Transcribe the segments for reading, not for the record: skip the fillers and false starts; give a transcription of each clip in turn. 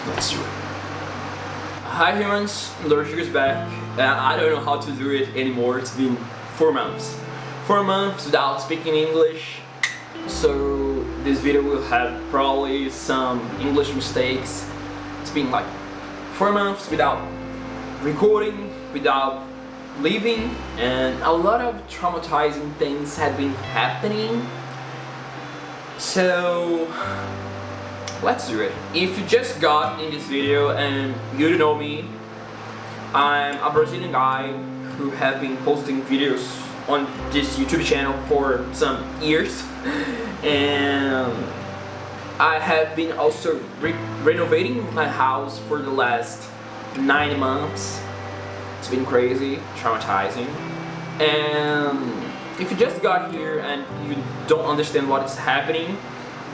Let's do it. Hi humans, Lurcher is back. I don't know how to do it anymore. It's been 4 months. 4 months without speaking English. So this video will have probably some English mistakes. It's been like 4 months without recording, without leaving, and a lot of traumatizing things have been happening. So let's do it. If you just got in this video and you don't know me, I'm a Brazilian guy who have been posting videos on this YouTube channel for some years, and I have been also renovating my house for the last 9 months. It's been crazy, traumatizing, and if you just got here and you don't understand what is happening,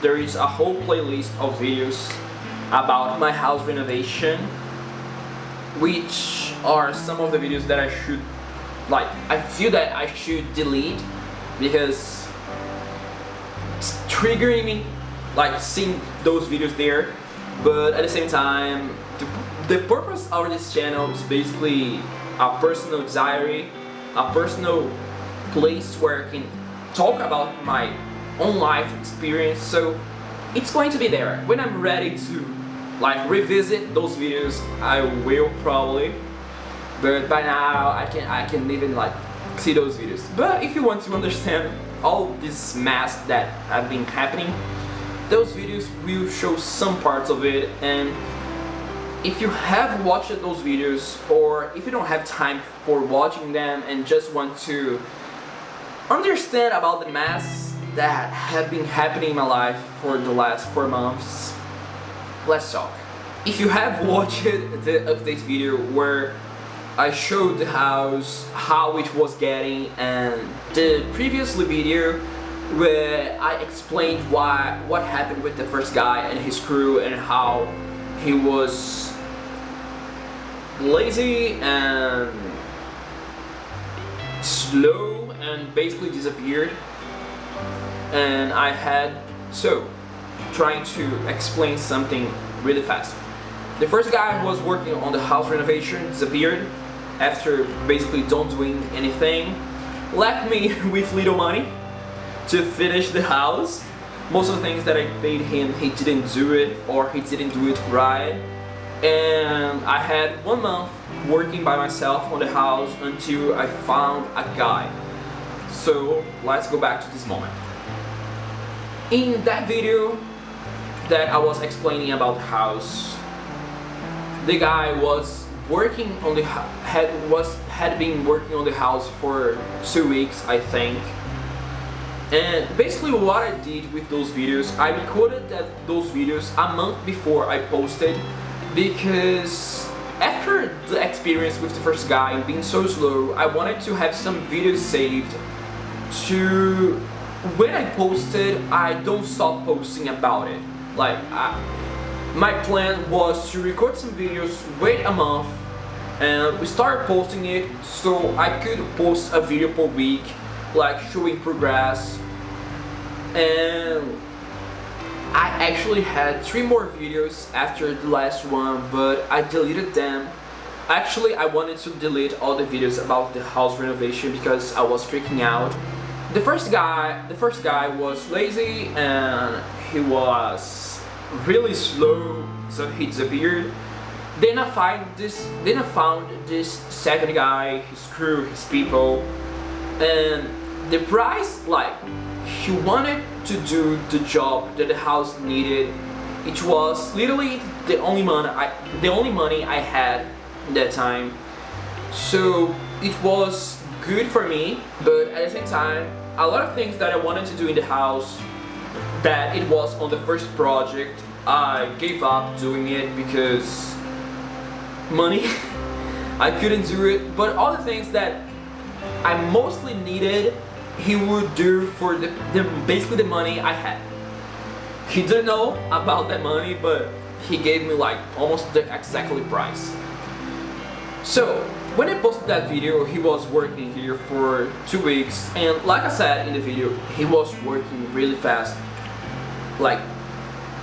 there is a whole playlist of videos about my house renovation, which are some of the videos that I should, I feel that I should delete because it's triggering me, seeing those videos there. But at the same time, the purpose of this channel is basically a personal diary, a personal place where I can talk about my own life experience. So it's going to be there. When I'm ready to revisit those videos, I will probably, but by now I can even see those videos. But if you want to understand all this mess that have been happening, those videos will show some parts of it. And if you have watched those videos, or if you don't have time for watching them and just want to understand about the mess that have been happening in my life for the last 4 months, let's talk. If you have watched the update video where I showed the house, how it was getting, and the previous video where I explained what happened with the first guy and his crew and how he was lazy and slow and basically disappeared, and I had trying to explain something really fast. The first guy who was working on the house renovation disappeared after basically don't doing anything, left me with little money to finish the house. Most of the things that I paid him, he didn't do it, or he didn't do it right, and I had 1 month working by myself on the house until I found a guy. So let's go back to this moment. In that video that I was explaining about the house, the guy was working on the had been working on the house for 2 weeks, I think. And basically what I did with those videos, I recorded those videos a month before I posted, because after the experience with the first guy being so slow, I wanted to have some videos saved to when I posted, I don't stop posting about it. My plan was to record some videos, wait a month, and we started posting it so I could post a video per week, showing progress. And I actually had 3 more videos after the last one, but I deleted them. Actually, I wanted to delete all the videos about the house renovation because I was freaking out. The first guy was lazy and he was really slow, so he disappeared. Then I found this second guy, his crew, his people, and the price, he wanted to do the job that the house needed. It was literally the only money I had at that time. So it was good for me, but at the same time, a lot of things that I wanted to do in the house that it was on the first project, I gave up doing it because money. I couldn't do it, but all the things that I mostly needed, he would do for basically the money I had. He didn't know about that money, but he gave me almost the exactly price. So when I posted that video, he was working here for 2 weeks, and like I said in the video, he was working really fast,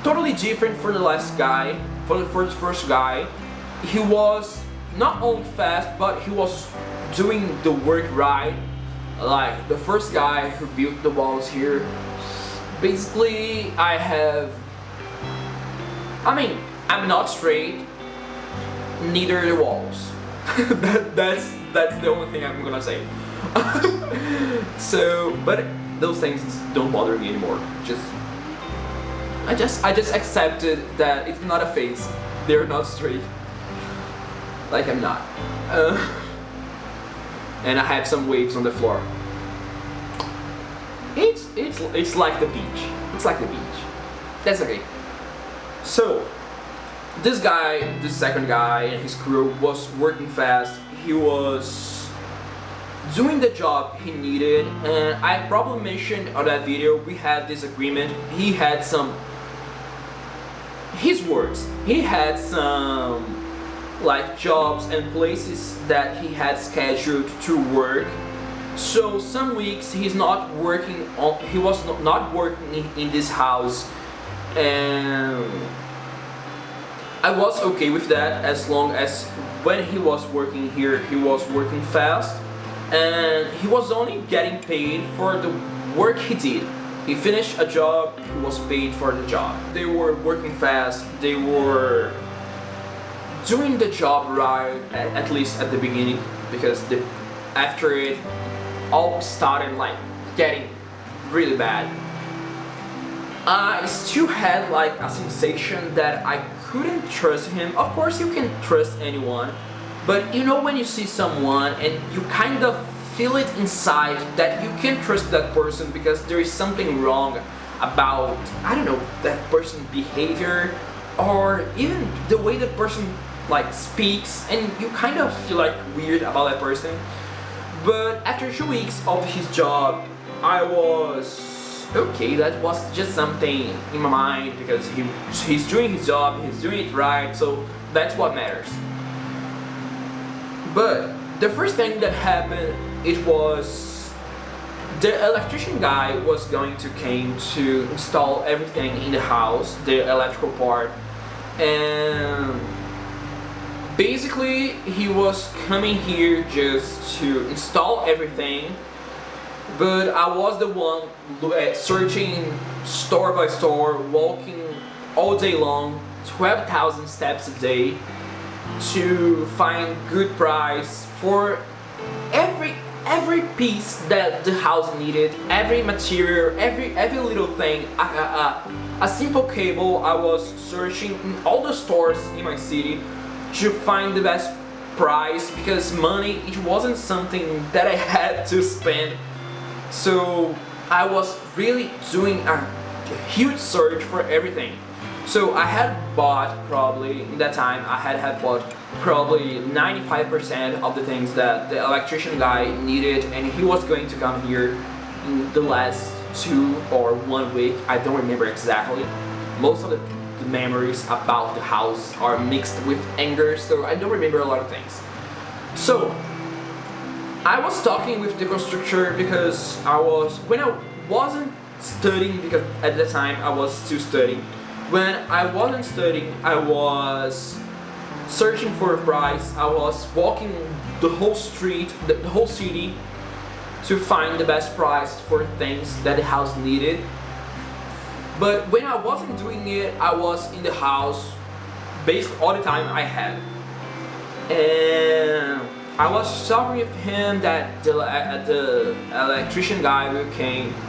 totally different from the last guy. for the first guy, he was not only fast, but he was doing the work right. Like the first guy who built the walls here. Basically, I'm not straight, neither the walls. that's the only thing I'm gonna say. So, but those things don't bother me anymore. I just accepted that it's not a phase. They're not straight. Like I'm not. And I have some waves on the floor. It's like the beach. It's like the beach. That's okay. So this guy, the second guy, and his crew was working fast. He was doing the job he needed, and I probably mentioned on that video we had this agreement. He had some, his words, he had some like jobs and places that he had scheduled to work. So some weeks he was not working in this house, and I was okay with that as long as when he was working here, he was working fast and he was only getting paid for the work he did. He finished a job, he was paid for the job. They were working fast, they were doing the job right, at least at the beginning, because after it all started like getting really bad. I still had like a sensation that I couldn't trust him. Of course you can trust anyone, but you know when you see someone and you kind of feel it inside that you can't trust that person because there is something wrong about, I don't know, that person's behavior or even the way the person like speaks, and you kind of feel like weird about that person. But after 2 weeks of his job, I was okay, that was just something in my mind because he's doing his job, he's doing it right, so that's what matters. But the first thing that happened, it was the electrician guy was going to came to install everything in the house, the electrical part, and basically he was coming here just to install everything, but I was the one searching store by store, walking all day long, 12,000 steps a day to find good price for every piece that the house needed, every material, every little thing. A simple cable, I was searching in all the stores in my city to find the best price because money, it wasn't something that I had to spend. So I was really doing a huge search for everything. So I had bought probably, in that time, I had bought probably 95% of the things that the electrician guy needed, and he was going to come here in the last 2 or 1 week, I don't remember exactly. Most of the memories about the house are mixed with anger, so I don't remember a lot of things. So I was talking with the constructor because when I wasn't studying, because at the time I was still studying. When I wasn't studying, I was searching for a price. I was walking the whole street, the whole city to find the best price for things that the house needed. But when I wasn't doing it, I was in the house basically all the time I had. And I was talking with him that the electrician guy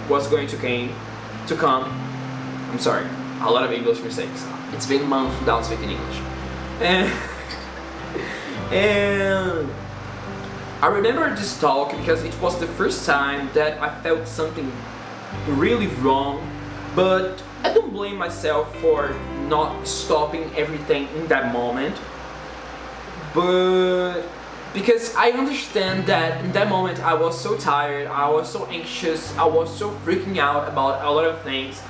was going to come. I'm sorry, a lot of English mistakes. It's been a month without speaking English. And I remember this talk because it was the first time that I felt something really wrong, but I don't blame myself for not stopping everything in that moment. But because I understand that in that moment I was so tired, I was so anxious, I was so freaking out about a lot of things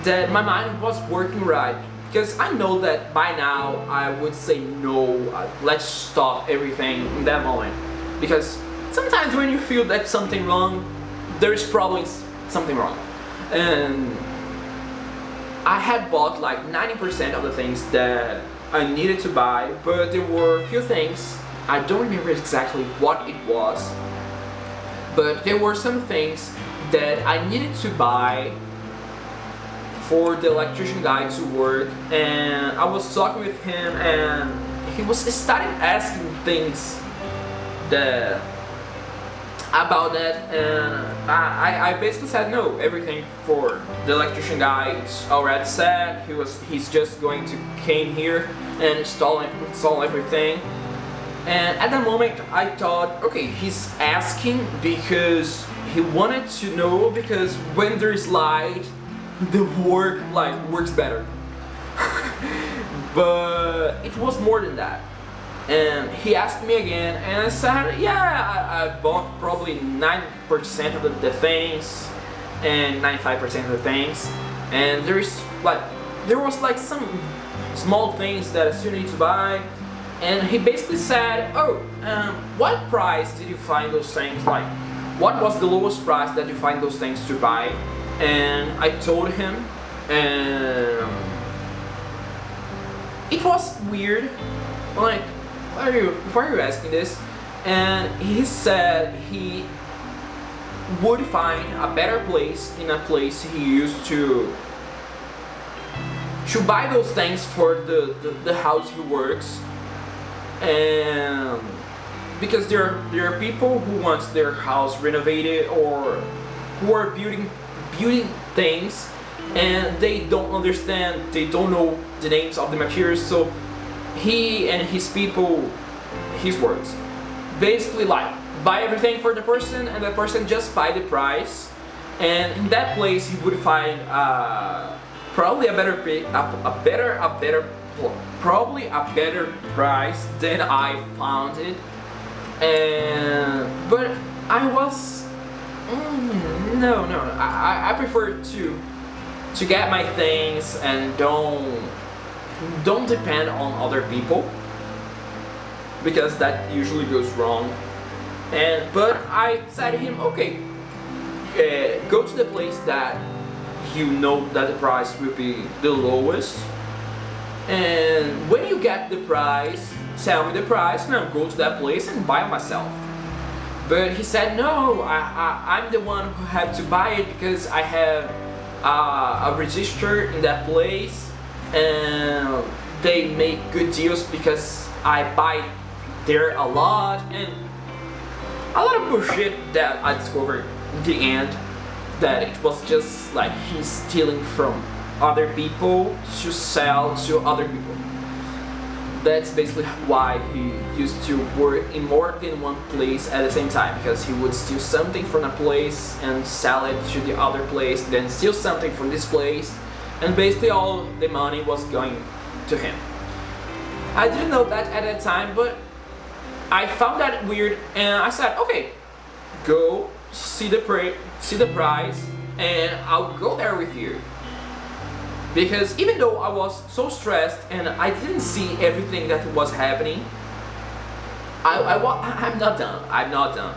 that my mind was working right. Because I know that by now I would say no, let's stop everything in that moment. Because sometimes when you feel that something wrong, there's probably something wrong. And I had bought like 90% of the things that I needed to buy, but there were a few things. I don't remember exactly what it was, but there were some things that I needed to buy for the electrician guy to work, and I was talking with him, and he started asking things that about that, and I basically said no. Everything for the electrician guy is already set. He's just going to came here and install everything. And at that moment I thought, okay, he's asking because he wanted to know, because when there's light, the work works better. But it was more than that. And he asked me again, and I said, yeah, I bought probably 9% of the things and 95% of the things. And there was some small things that I still need to buy. And he basically said, oh, what price did you find those things? Like, what was the lowest price that you find those things to buy? And I told him, and it was weird. Like, why are you asking this? And he said he would find a better place in a place he used to buy those things for the house he works. And because there are people who want their house renovated, or who are building things, and they don't understand, they don't know the names of the materials. So he and his people, his words, basically buy everything for the person, and the person just buy the price. And in that place he would find probably a better price than I found it. But I was no, I prefer to get my things and don't depend on other people, because that usually goes wrong. But I said to him, okay, go to the place that you know that the price will be the lowest, and when you get the price, tell me the price, and I'll go to that place and buy it myself. But he said, no, I'm the one who have to buy it, because I have a register in that place, and they make good deals because I buy there a lot, and a lot of bullshit that I discovered in the end, that it was just like he's stealing from other people to sell to other people. That's basically why he used to work in more than one place at the same time, because he would steal something from a place and sell it to the other place, then steal something from this place, and basically all the money was going to him. I didn't know that at that time, but I found that weird, and I said, okay, go see the price, and I'll go there with you. Because even though I was so stressed and I didn't see everything that was happening, I'm not done. I'm not done.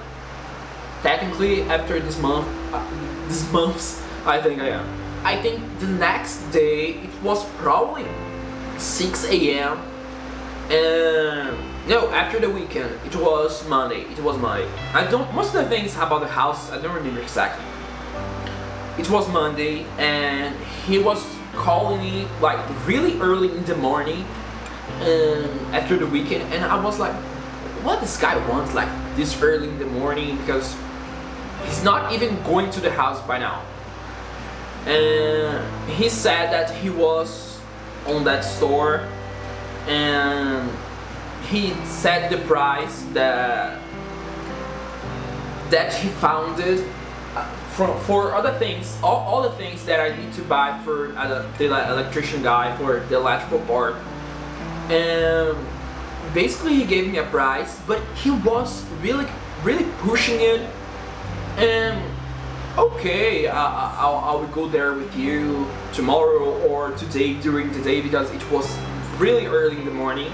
Technically, after this month, I think I am. I think the next day it was probably 6 a.m. and no, after the weekend it was Monday. Most of the things about the house I don't remember exactly. It was Monday, and he was calling me like really early in the morning after the weekend, and I was like, what this guy wants like this early in the morning, because he's not even going to the house by now. And he said that he was on that store, and he said the price that he found it for other things, all the things that I need to buy for the electrician guy, for the electrical part. And basically he gave me a price, but he was really pushing it. And okay, I will go there with you tomorrow or today during the day, because it was really early in the morning.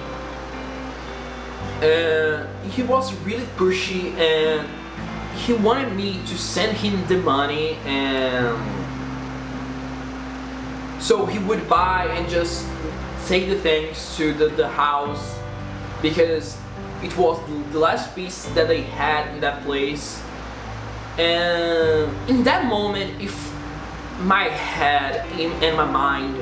He was really pushy, and he wanted me to send him the money, and so he would buy and just take the things to the house because it was the last piece that they had in that place. And in that moment, if my head and my mind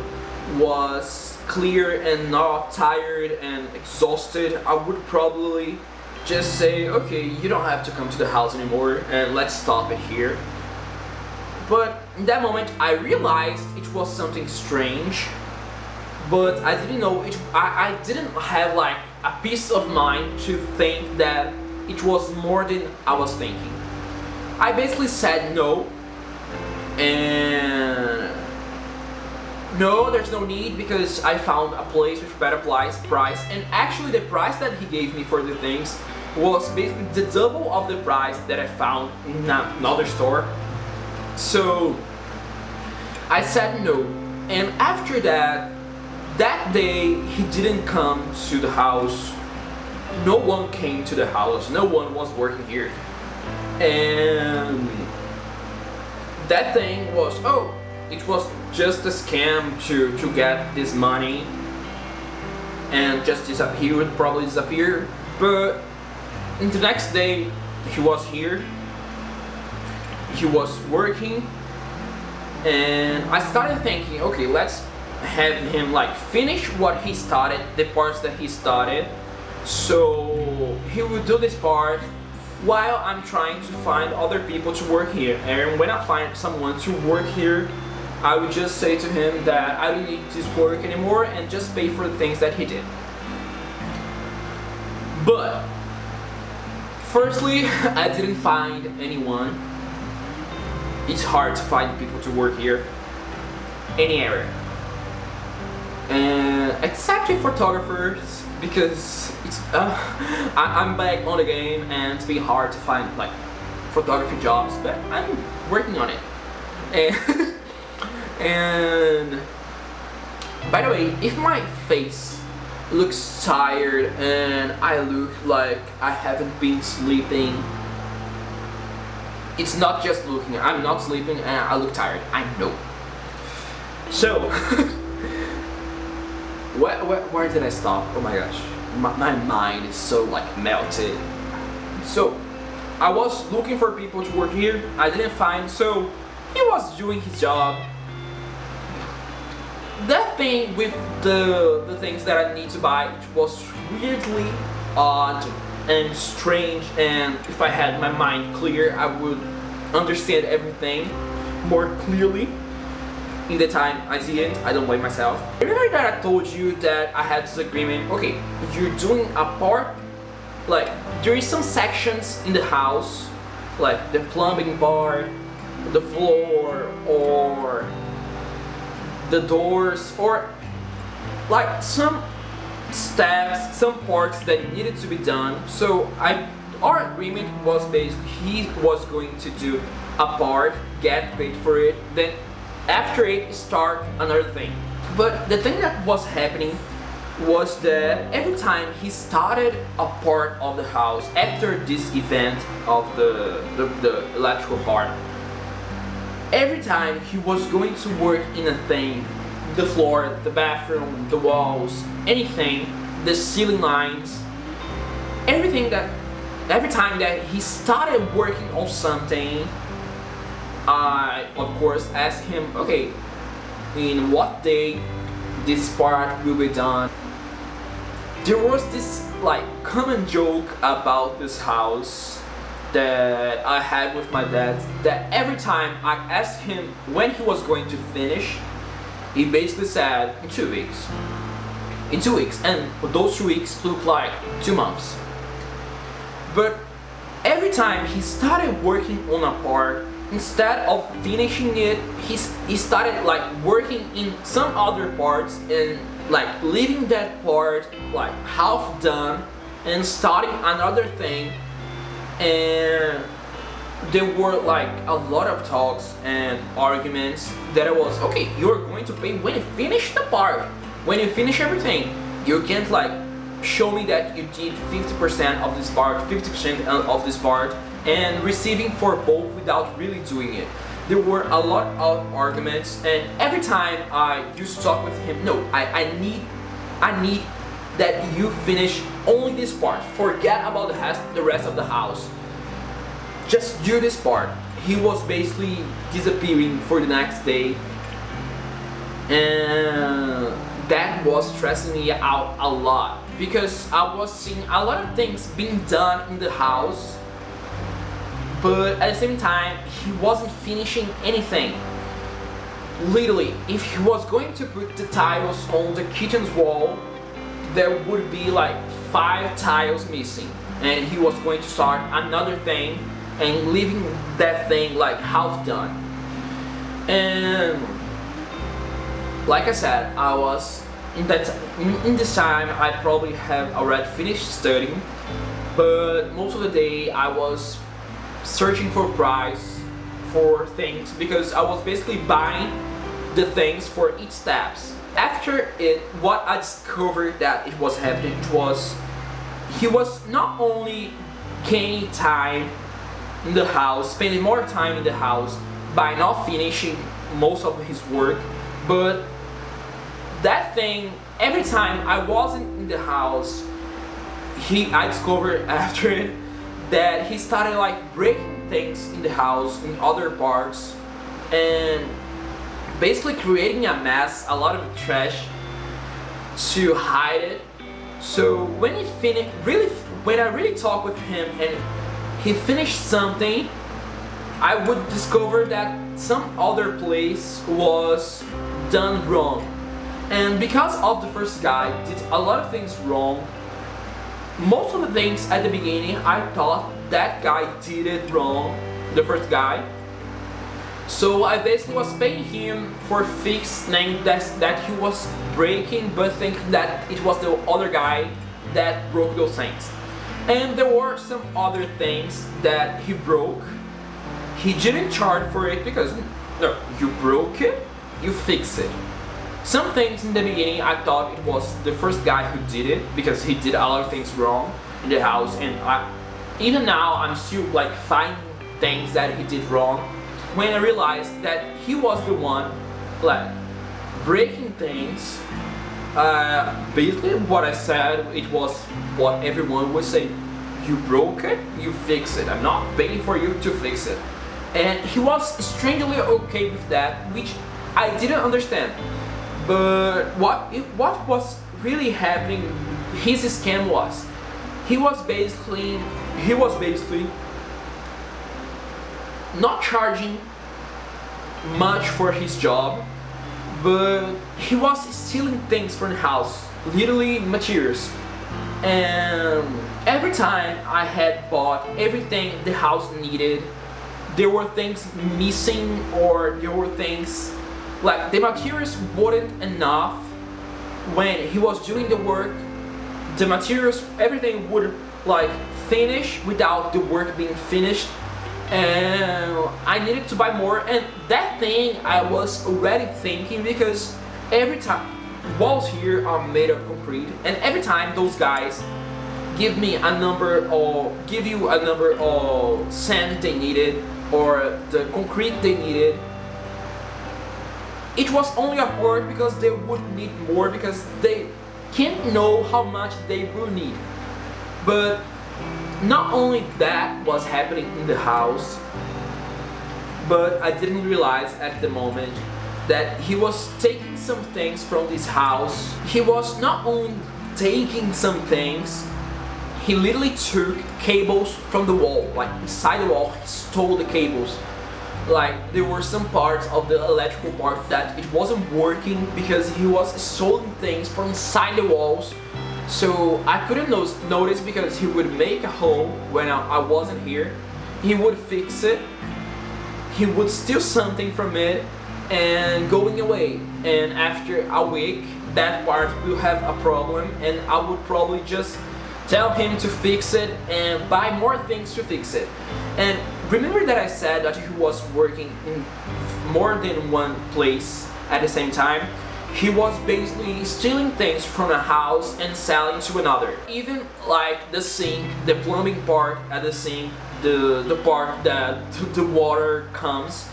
was clear and not tired and exhausted, I would probably just say, okay, you don't have to come to the house anymore and let's stop it here. But in that moment I realized it was something strange, but I didn't know it. I didn't have like a peace of mind to think that it was more than I was thinking. I basically said no, and no, there's no need because I found a place with better price, and actually the price that he gave me for the things was basically the double of the price that I found in another store. So I said no, and after that day he didn't come to the house. No one came to the house, no one was working here. And that thing was, oh, it was just a scam to get this money and just disappear, probably disappear. But in the next day he was here, he was working, and I started thinking, okay, let's have him like finish what he started, the parts that he started, so he will do this part while I'm trying to find other people to work here. And when I find someone to work here, I would just say to him that I don't need this work anymore and just pay for the things that he did. But firstly, I didn't find anyone. It's hard to find people to work here, any area, and except in photographers, because it's I'm back on the game and it's been hard to find like photography jobs, but I'm working on it. And and by the way, if my face looks tired and I look like I haven't been sleeping, it's not just looking. I'm not sleeping and I look tired, I know. So where did I stop? Oh my gosh, my mind is so like melted. So I was looking for people to work here, I didn't find, so he was doing his job. That thing with the things that I need to buy, it was weirdly odd and strange, and if I had my mind clear I would understand everything more clearly. In the time I see it, I don't blame myself. Remember that I told you that I had this agreement, okay, you're doing a part, like there is some sections in the house, like the plumbing part, the floor, or the doors, or like some steps, some parts that needed to be done. So our agreement was basically he was going to do a part, get paid for it, then after it start another thing. But the thing that was happening was that every time he started a part of the house after this event of the electrical part, every time he was going to work in a thing, the floor, the bathroom, the walls, anything, the ceiling lines, everything, that every time that he started working on something, I of course asked him, okay, in what day this part will be done. There was this like common joke about this house that I had with my dad, that every time I asked him when he was going to finish, he basically said in 2 weeks. In 2 weeks, and those 2 weeks look like 2 months. But every time he started working on a part, instead of finishing it, he started like working in some other parts and like leaving that part like half done and starting another thing. And there were like a lot of talks and arguments that I was, okay, you're going to pay when you finish the part, when you finish everything. You can't like show me that you did 50% of this part, 50% of this part, and receiving for both without really doing it. There were a lot of arguments, and every time I used to talk with him, no, I need I need that you finish only this part. Forget about the rest of the house. Just do this part. He was basically disappearing for the next day, and that was stressing me out a lot because I was seeing a lot of things being done in the house, but at the same time he wasn't finishing anything. Literally, if he was going to put the tiles on the kitchen's wall, there would be like 5 tiles missing, and he was going to start another thing and leaving that thing like half done. And like I said, I was in this time I probably have already finished studying, but most of the day I was searching for price for things because I was basically buying the things for each steps. After it, what I discovered that it was happening was he was not only gaining time in the house, spending more time in the house by not finishing most of his work, but that thing, every time I wasn't in the house, I discovered after it that he started like breaking things in the house in other parts and basically creating a mess, a lot of trash to hide it. So when he when I really talked with him and he finished something, I would discover that some other place was done wrong. And because of the first guy did a lot of things wrong, most of the things at the beginning I thought that guy did it wrong, the first guy. So I basically was paying him for fixing that he was breaking, but thinking that it was the other guy that broke those things. And there were some other things that he broke. He didn't charge for it because, no, you broke it, you fix it. Some things in the beginning I thought it was the first guy who did it because he did a lot of things wrong in the house, and even now I'm still like finding things that he did wrong. When I realized that he was the one like breaking things, basically what I said, it was what everyone would say: you broke it, you fix it. I'm not paying for you to fix it. And he was strangely okay with that, which I didn't understand. But what was really happening, his scam was, he was basically not charging much for his job, but he was stealing things from the house, literally materials. And every time I had bought everything the house needed, there were things missing, or there were things like the materials weren't enough. When he was doing the work, the materials, everything would like finish without the work being finished, and I needed to buy more. And that thing I was already thinking, because every time walls here are made of concrete, and every time those guys give me a number or give you a number of sand they needed or the concrete they needed, it was only a part because they would need more, because they can't know how much they will need. But not only that was happening in the house, but I didn't realize at the moment that he was taking some things from this house. He was not only taking some things, he literally took cables from the wall, like inside the wall. He stole the cables. Like there were some parts of the electrical part that it wasn't working because he was stealing things from inside the walls. So I couldn't notice because he would make a hole when I wasn't here. He would fix it. He would steal something from it and going away. And after a week, that part will have a problem, and I would probably just tell him to fix it and buy more things to fix it. And remember that I said that he was working in more than one place at the same time? He was basically stealing things from a house and selling to another. Even like the sink, the plumbing part at the sink, the part that the water comes,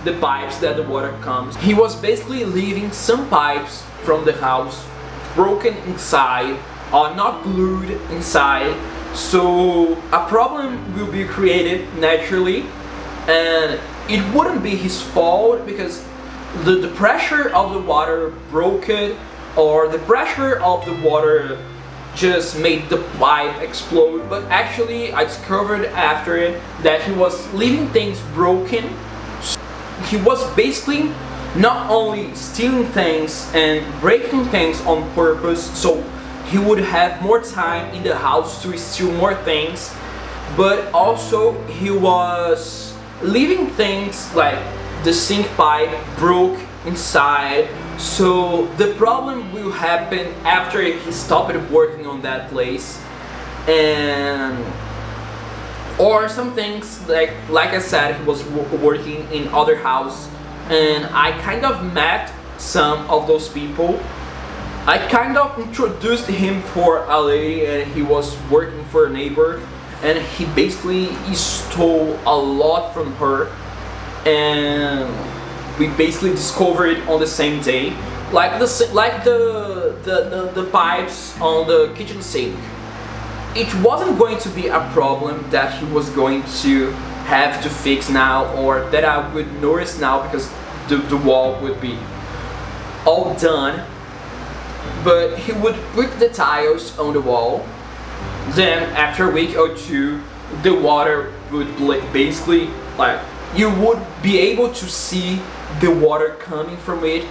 the pipes that the water comes. He was basically leaving some pipes from the house broken inside, not glued inside, so a problem will be created naturally, and it wouldn't be his fault because the pressure of the water broke it, or the pressure of the water just made the pipe explode. But actually I discovered after it that he was leaving things broken. He was basically not only stealing things and breaking things on purpose so he would have more time in the house to steal more things, but also he was leaving things like the sink pipe broke inside, so the problem will happen after he stopped working on that place. And or some things like I said, he was working in other house, and I kind of met some of those people. I kind of introduced him for a lady, and he was working for a neighbor, and he basically stole a lot from her, and we basically discovered it on the same day, like the pipes on the kitchen sink. It wasn't going to be a problem that he was going to have to fix now, or that I would notice now, because the wall would be all done. But he would put the tiles on the wall, then after a week or two the water would basically, like, you would be able to see the water coming from it,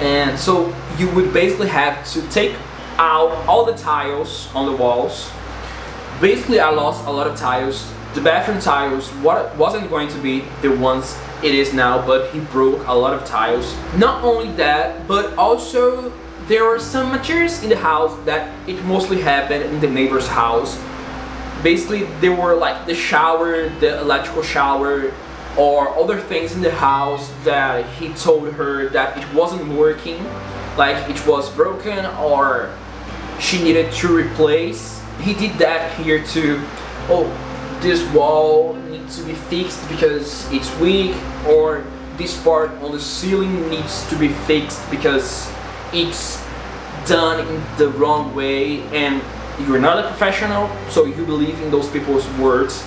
and so you would basically have to take out all the tiles on the walls. Basically I lost a lot of tiles. The bathroom tiles wasn't going to be the ones it is now, but he broke a lot of tiles. Not only that, but also there were some materials in the house that it mostly happened in the neighbor's house. Basically there were like the shower, the electrical shower, or other things in the house that he told her that it wasn't working, like it was broken or she needed to replace. He did that here too. Oh, this wall needs to be fixed because it's weak, or this part on the ceiling needs to be fixed because it's done in the wrong way, and you're not a professional, so you believe in those people's words.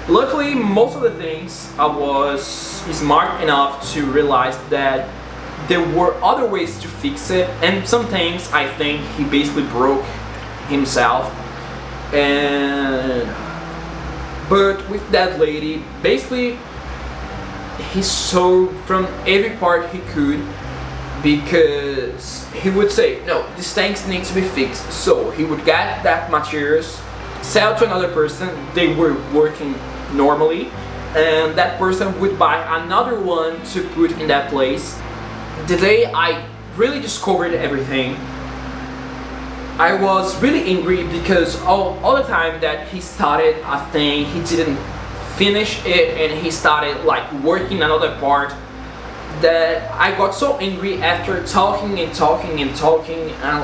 Luckily, most of the things I was smart enough to realize that there were other ways to fix it, and some things I think he basically broke himself. But with that lady, basically he sewed from every part he could, because he would say, no, these things need to be fixed. So he would get that materials, sell to another person, they were working normally, and that person would buy another one to put in that place. The day I really discovered everything, I was really angry because all the time that he started a thing, he didn't finish it, and he started like working another part, that I got so angry after talking and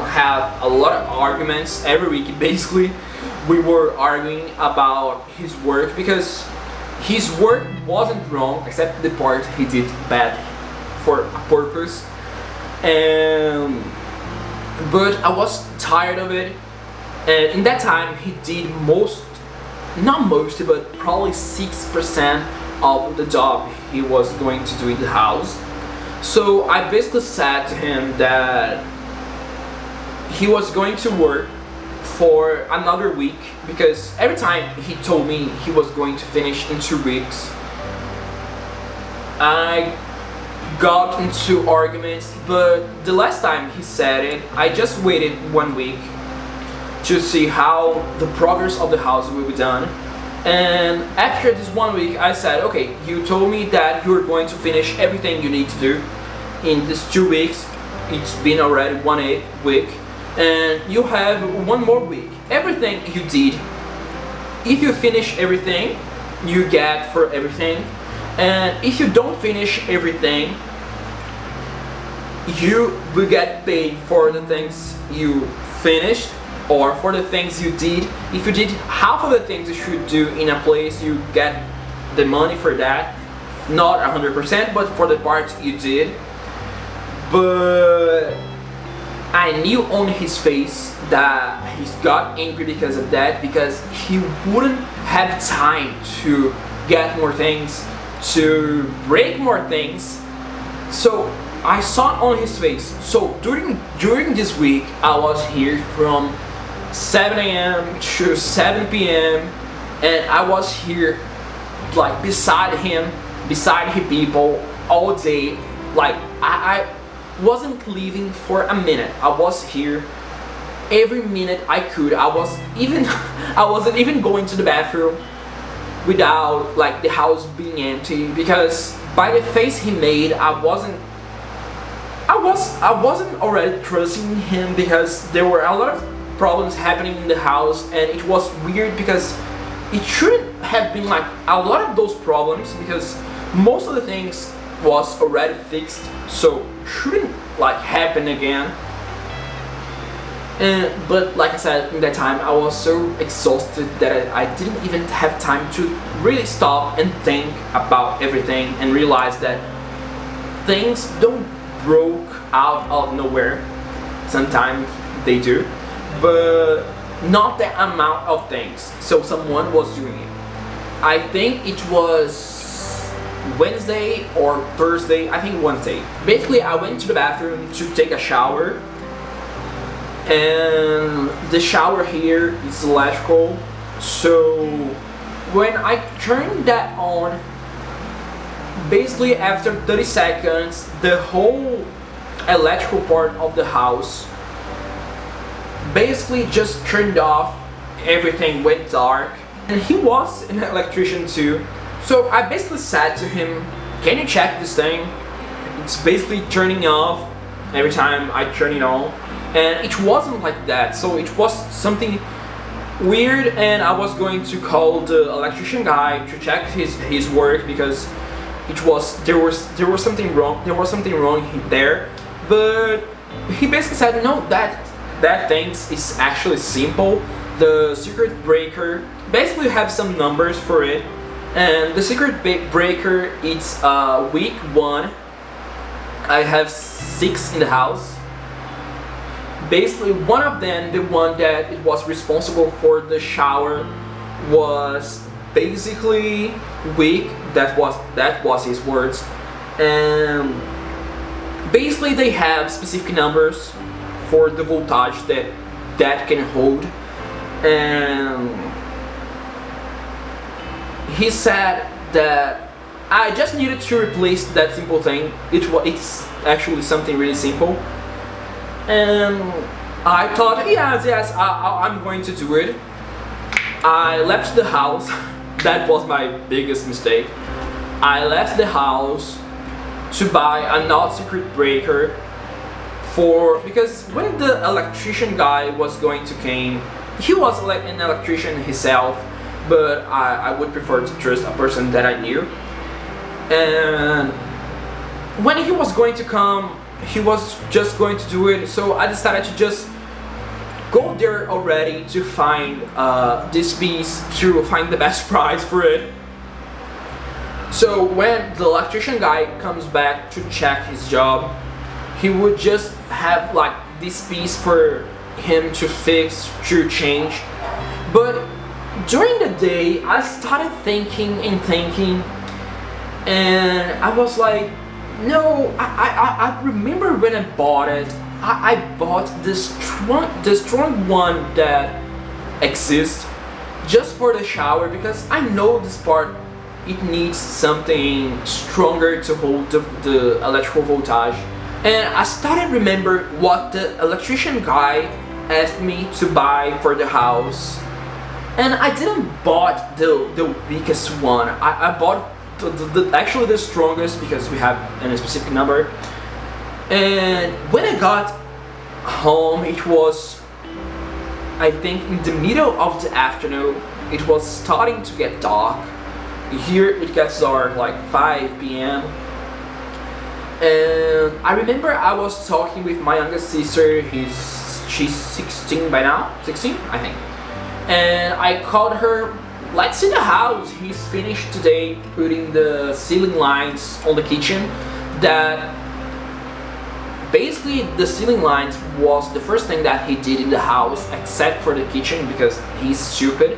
have a lot of arguments every week. Basically we were arguing about his work, because his work wasn't wrong except the part he did bad for a purpose. But I was tired of it, and in that time he did not most, but probably 6% of the job he was going to do in the house. So I basically said to him that he was going to work for another week, because every time he told me he was going to finish in 2 weeks, I got into arguments. But the last time he said it, I just waited 1 week to see how the progress of the house will be done. And after this 1 week I said, okay, you told me that you were going to finish everything you need to do in these 2 weeks. It's been already 1 week, and you have 1 more week. Everything you did, if you finish everything, you get for everything, and if you don't finish everything, you will get paid for the things you finished, or for the things you did. If you did half of the things you should do in a place, you get the money for that. Not 100%, but for the parts you did. But I knew on his face that he got angry because of that, because he wouldn't have time to get more things, to break more things. So I saw it on his face. So during this week, I was here from 7 a.m. to 7 p.m. and I was here like beside him, beside his people all day. Like I wasn't leaving for a minute. I was here every minute I could. I wasn't even going to the bathroom without like the house being empty, because by the face he made, I wasn't already trusting him, because there were a lot of problems happening in the house, and it was weird because it shouldn't have been like a lot of those problems, because most of the things was already fixed, so shouldn't like happen again. But like I said, in that time I was so exhausted that I didn't even have time to really stop and think about everything and realize that things don't broke out of nowhere. Sometimes they do, but not the amount of things. So someone was doing it. I think it was Wednesday or Thursday, I think Wednesday. Basically, I went to the bathroom to take a shower, and the shower here is electrical. So when I turned that on, basically after 30 seconds, the whole electrical part of the house basically just turned off. Everything went dark, and he was an electrician too. So I basically said to him, can you check this thing? It's basically turning off every time I turn it on, and it wasn't like that. So it was something weird, and I was going to call the electrician guy to check his work, because there was something wrong. There was something wrong there. But he basically said, no, that thing is actually simple. The circuit breaker basically have some numbers for it, and the circuit breaker, it's week 1. I have 6 in the house. Basically, one of them, the one that it was responsible for the shower, was basically weak. That was his words. And basically, they have specific numbers for the voltage that can hold. And he said that I just needed to replace that simple thing. It's actually something really simple. And I thought, yes, I'm going to do it. I left the house. That was my biggest mistake. I left the house to buy another circuit breaker because when the electrician guy was going to came, he was like an electrician himself, but I would prefer to trust a person that I knew. And when he was going to come, he was just going to do it, so I decided to just go there already to find this piece, to find the best price for it. So when the electrician guy comes back to check his job, he would just have like this piece for him to fix, to change. But during the day, I started thinking, and I was like, no, I remember when I bought it, I bought the strong one that exists just for the shower, because I know this part, it needs something stronger to hold the electrical voltage. And I started remember what the electrician guy asked me to buy for the house, and I didn't bought the weakest one. I bought actually the strongest, because we have a specific number. And when I got home, it was, I think, in the middle of the afternoon. It was starting to get dark. Here it gets dark like 5 p.m. And I remember I was talking with my youngest sister. She's 16 by now, 16 I think. And I called her, let's see the house. He's finished today putting the ceiling lines on the kitchen that basically the ceiling lines was the first thing that he did in the house, except for the kitchen because he's stupid.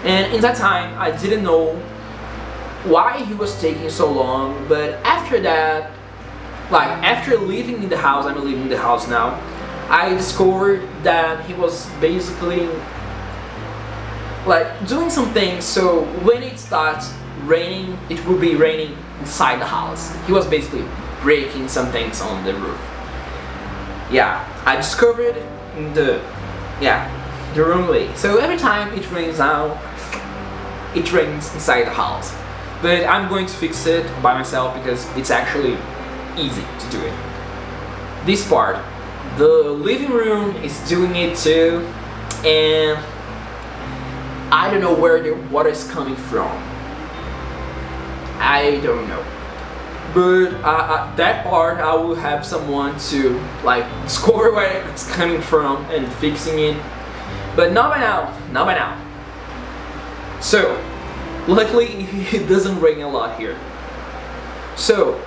And in that time I didn't know why he was taking so long, but after that, like after living in the house, I'm living in the house now, I discovered that he was basically like doing some things so when it starts raining, it will be raining inside the house. He was basically breaking some things on the roof. Yeah, I discovered in the wrong way. So every time it rains now, it rains inside the house. But I'm going to fix it by myself because it's actually easy to do it. This part, the living room is doing it too, and I don't know where the water is coming from. I don't know. But that part I will have someone to like discover where it's coming from and fixing it. But not by now, not by now. So, luckily it doesn't rain a lot here. So,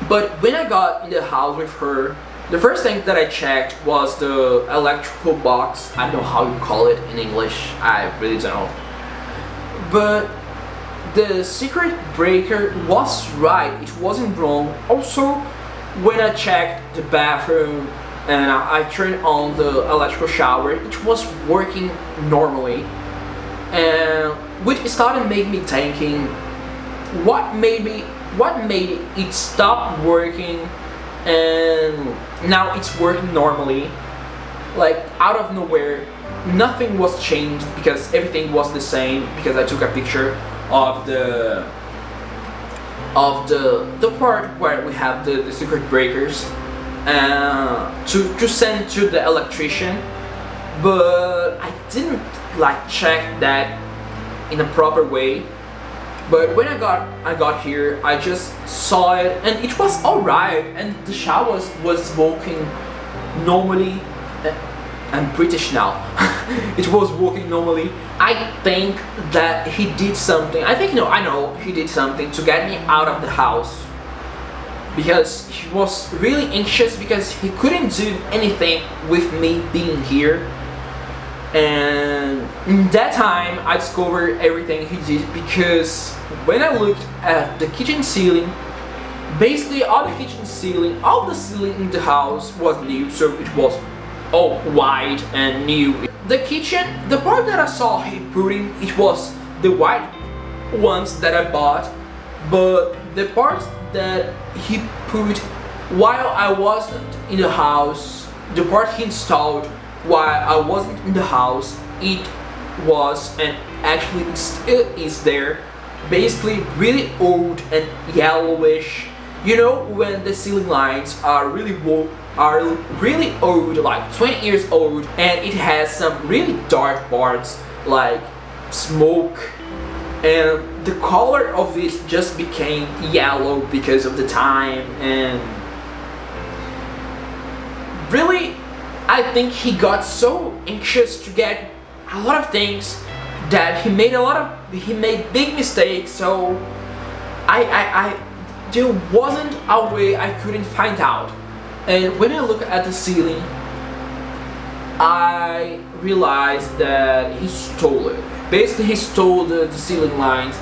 but when I got in the house with her, the first thing that I checked was the electrical box. I don't know how you call it in English, I really don't know. But the circuit breaker was right, it wasn't wrong. Also, when I checked the bathroom and I turned on the electrical shower, it was working normally. And which started making me thinking, what made it stop working and now it's working normally, like out of nowhere. Nothing was changed because everything was the same, because I took a picture of the part where we have the circuit breakers to send to the electrician, but I didn't like check that in a proper way. But when I got here, I just saw it and it was alright, and the shower was working normally. I'm British now. It was working normally. I think that he did something. I know he did something to get me out of the house, because he was really anxious because he couldn't do anything with me being here. And in that time I discovered everything he did, because when I looked at the kitchen ceiling, basically all the ceiling in the house was new, so it was all white and new. The kitchen, the part that I saw him putting, it was the white ones that I bought, but the parts that he put while I wasn't in the house, the part he installed while I wasn't in the house, it was, and actually it still is there, basically really old and yellowish. You know, when the ceiling lights are really old, like 20 years old, and it has some really dark parts like smoke, and the color of it just became yellow because of the time. And really, I think he got so anxious to get a lot of things that he made big mistakes. So there wasn't a way I couldn't find out. And when I look at the ceiling, I realized that he stole it. Basically, he stole the ceiling lines.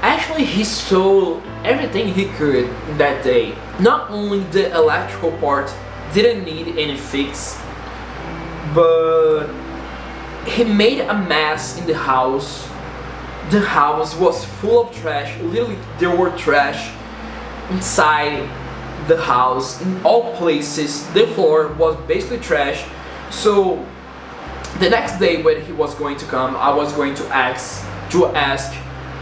Actually, he stole everything he could that day. Not only the electrical part didn't need any fix, but he made a mess in the house. The house was full of trash. Literally, there were trash inside the house in all places. The floor was basically trash. So the next day when he was going to come, I was going to ask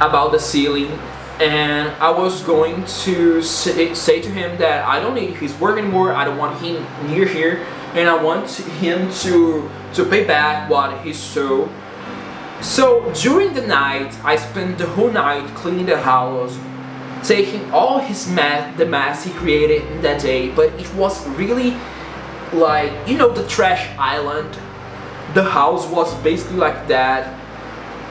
about the ceiling, and I was going to say to him that I don't need his work anymore. I don't want him near here, and I want him to pay back what he stole. So during the night, I spent the whole night cleaning the house, taking all his the mess he created in that day. But it was really like, you know, the trash island. The house was basically like that,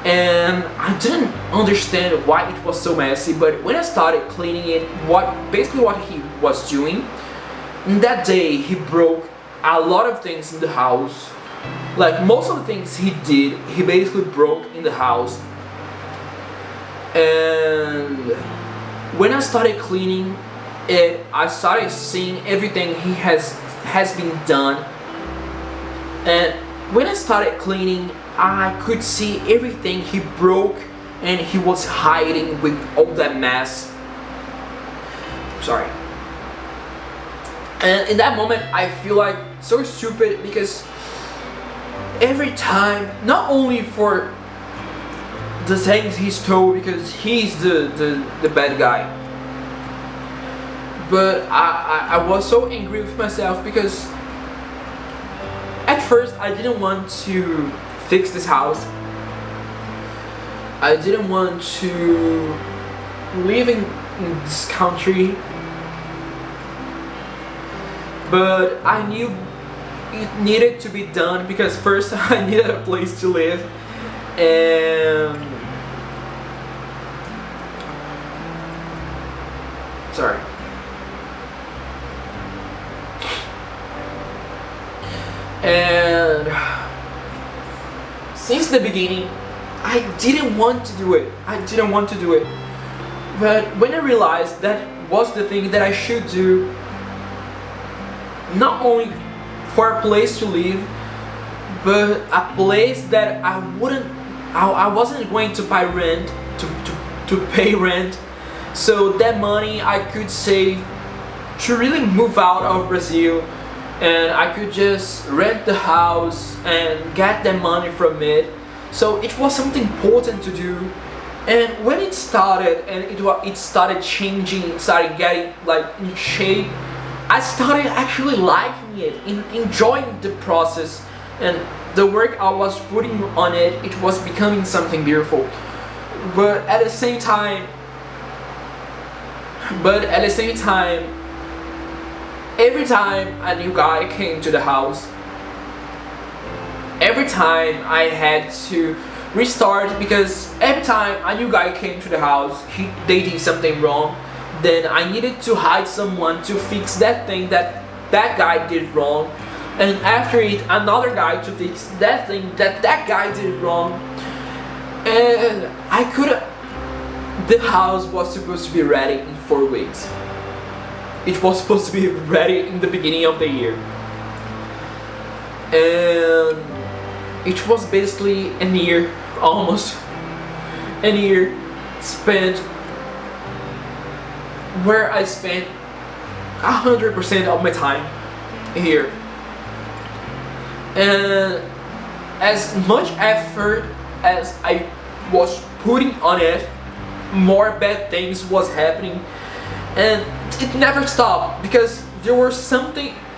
and I didn't understand why it was so messy. But when I started cleaning it, what he was doing, In that day, he broke a lot of things in the house. Like most of the things he did, he basically broke in the house. And when I started cleaning it, I started seeing everything he has been done. And when I started cleaning, I could see everything he broke and he was hiding with all that mess. Sorry. And in that moment, I feel like so stupid because every time, not only for the things he stole because he's the bad guy, but I was so angry with myself because at first I didn't want to fix this house. I didn't want to live in this country, but I knew it needed to be done because first I needed a place to live. And sorry. And since the beginning, I didn't want to do it. But when I realized that was the thing that I should do, not only for a place to live, but a place that I wasn't going to pay rent, to pay rent. So that money I could save to really move out of Brazil, and I could just rent the house and get the money from it. So it was something important to do. And when it started and it started changing, it started getting like in shape, I started actually liking it, enjoying the process, and the work I was putting on it, it was becoming something beautiful. But at the same time, every time a new guy came to the house, every time I had to restart, because every time a new guy came to the house, they did something wrong. Then I needed to hire someone to fix that thing that guy did wrong, and after it another guy to fix that thing that guy did wrong. And the house was supposed to be ready in 4 weeks. It was supposed to be ready in the beginning of the year, and it was basically almost a year spent, where I spent 100% of my time here. And as much effort as I was putting on it, more bad things was happening, and it never stopped because there was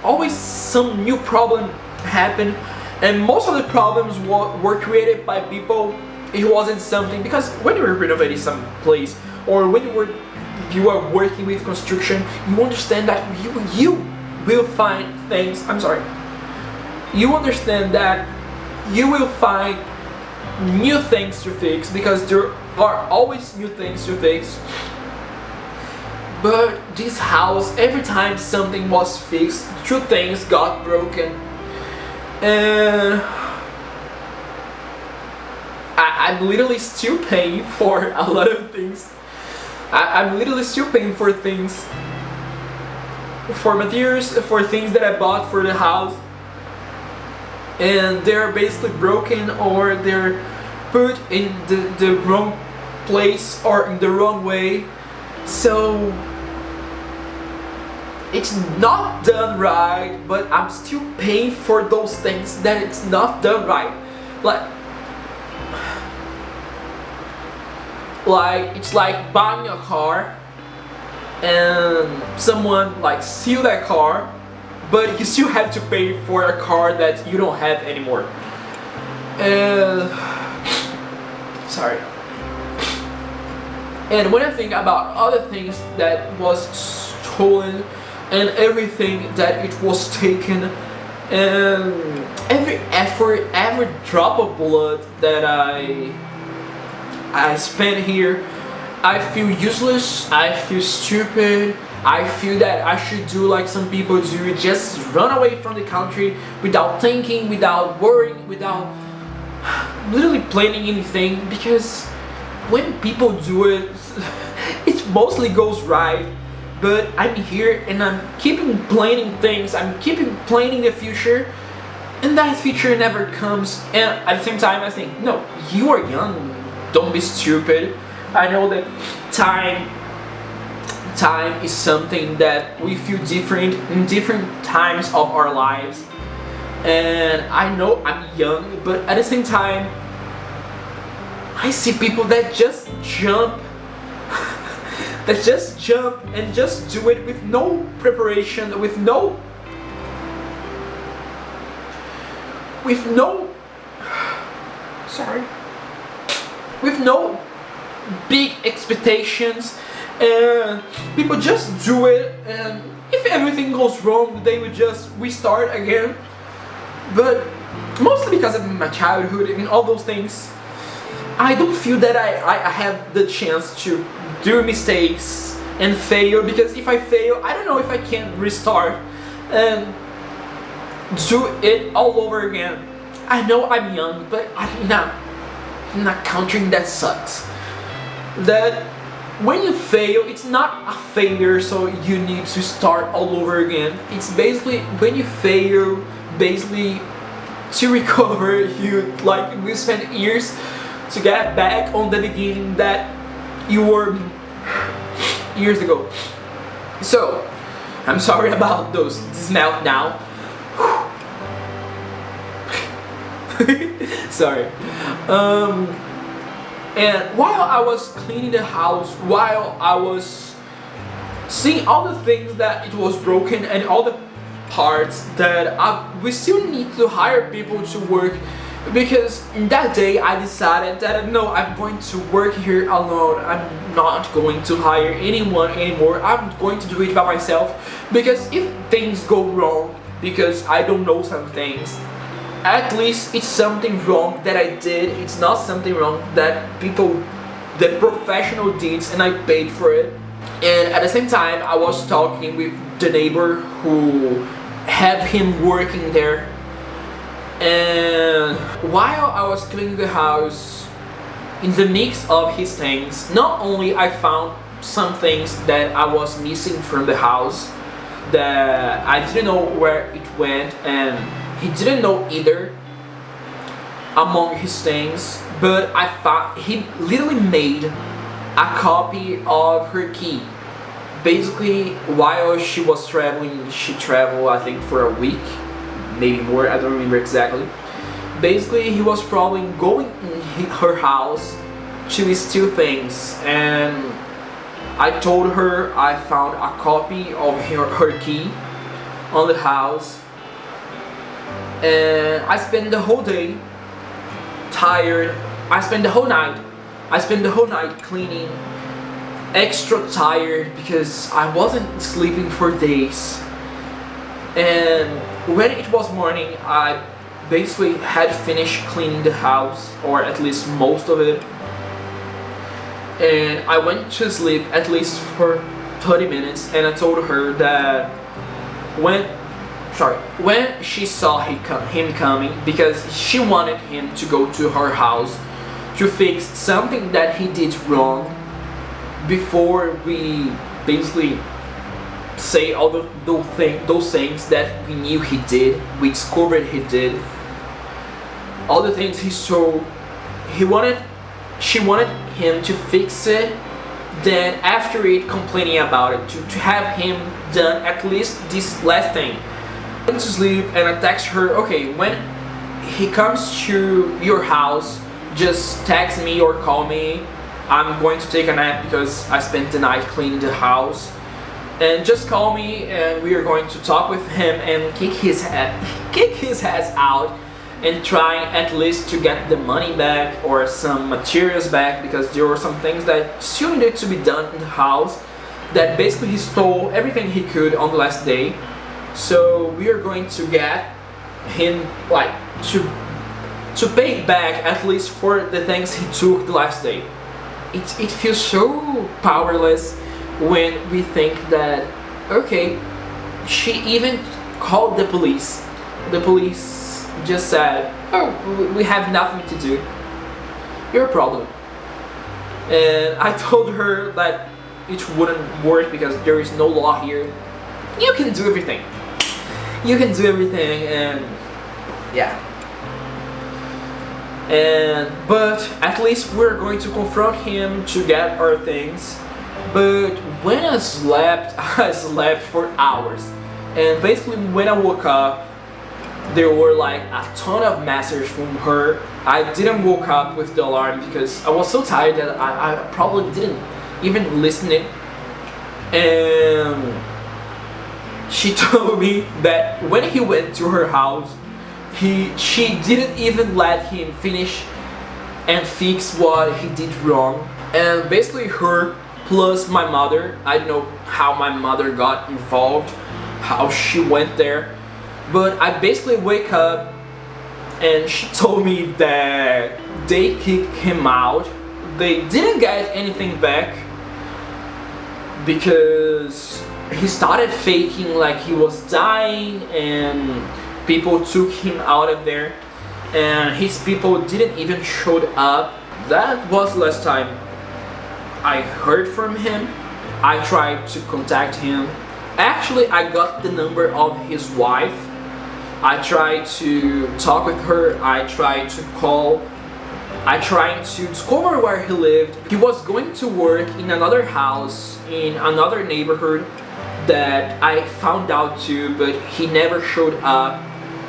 always some new problem happened, and most of the problems were created by people. It wasn't something, because when you were renovating some place, or when you are working with construction, you understand that you will find things. You understand that you will find new things to fix, because there are always new things to fix. But this house, every time something was fixed, 2 things got broken, and I'm literally still paying for a lot of things. I'm literally still paying for things, for materials, for things that I bought for the house, and they're basically broken, or they're put in the wrong place or in the wrong way. So it's not done right, but I'm still paying for those things that it's not done right. Like it's like buying a car and someone like steal that car, but you still have to pay for a car that you don't have anymore. Sorry. And when I think about other things that was stolen, and everything that it was taken, and every effort, every drop of blood that I spent here, I feel useless, I feel stupid, I feel that I should do like some people do, just run away from the country without thinking, without worrying, without literally planning anything, because when people do it, it mostly goes right. But I'm here and I'm keeping planning things, I'm keeping planning the future, and that future never comes. And at the same time I think, no, you are young, don't be stupid. I know that time is something that we feel different in different times of our lives, and I know I'm young, but at the same time I see people that just jump that just jump and just do it with no preparation, with no sorry, with no big expectations, and people just do it, and if everything goes wrong they will just restart again. But mostly because of my childhood and all those things, I don't feel that I have the chance to do mistakes and fail, because if I fail, I don't know if I can restart and do it all over again. I know I'm young, but I'm not counting that sucks. That when you fail, it's not a failure, so you need to start all over again. It's basically when you fail, basically to recover, you spend years to get back on the beginning that you were years ago. So I'm sorry about this meltdown. Sorry. And while I was cleaning the house, while I was seeing all the things that it was broken and all the parts that we still need to hire people to work, because that day I decided that no, I'm going to work here alone. I'm not going to hire anyone anymore. I'm going to do it by myself, because if things go wrong because I don't know some things, at least it's something wrong that I did. It's not something wrong that the professional did and I paid for it. And at the same time I was talking with the neighbor who had him working there, and while I was cleaning the house, in the mix of his things, not only I found some things that I was missing from the house that I didn't know where it went, and he didn't know either among his things, but I found he literally made a copy of her key. Basically, while she was traveling, she traveled I think for a week, maybe more, I don't remember exactly. Basically, he was probably going in her house to steal things, and I told her I found a copy of her key on the house, and I spent the whole day tired. I spent the whole night cleaning, extra tired because I wasn't sleeping for days. And when it was morning, I basically had finished cleaning the house, or at least most of it, and I went to sleep at least for 30 minutes, and I told her that when she saw him coming, because she wanted him to go to her house to fix something that he did wrong, before we basically say all those things that we knew he did, we discovered he did, all the things he saw, she wanted him to fix it, then after it complaining about it, to have him done at least this last thing. I went to sleep and I text her, okay, when he comes to your house, just text me or call me. I'm going to take a nap because I spent the night cleaning the house, and just call me and we are going to talk with him and kick his ass out, and try at least to get the money back or some materials back, because there were some things that still needed to be done in the house, that basically he stole everything he could on the last day. So we are going to get him to pay back at least for the things he took the last day. It feels so powerless when we think that, okay, she even called the police. The police just said, oh, we have nothing to do, your problem. And I told her that it wouldn't work because there is no law here. You can do everything. You can do everything, and yeah. But at least we're going to confront him to get our things. But when I slept for hours. And basically when I woke up, there were like a ton of messages from her. I didn't woke up with the alarm because I was so tired that I probably didn't even listen it. And she told me that when he went to her house, she didn't even let him finish and fix what he did wrong. And basically her plus my mother, I don't know how my mother got involved, how she went there, but I basically wake up and she told me that they kicked him out. They didn't get anything back because he started faking like he was dying, and people took him out of there, and his people didn't even showed up. That was last time I heard from him. I tried to contact him. Actually, I got the number of his wife. I tried to talk with her. I tried to call. I tried to discover where he lived. He was going to work in another house in another neighborhood that I found out too, but he never showed up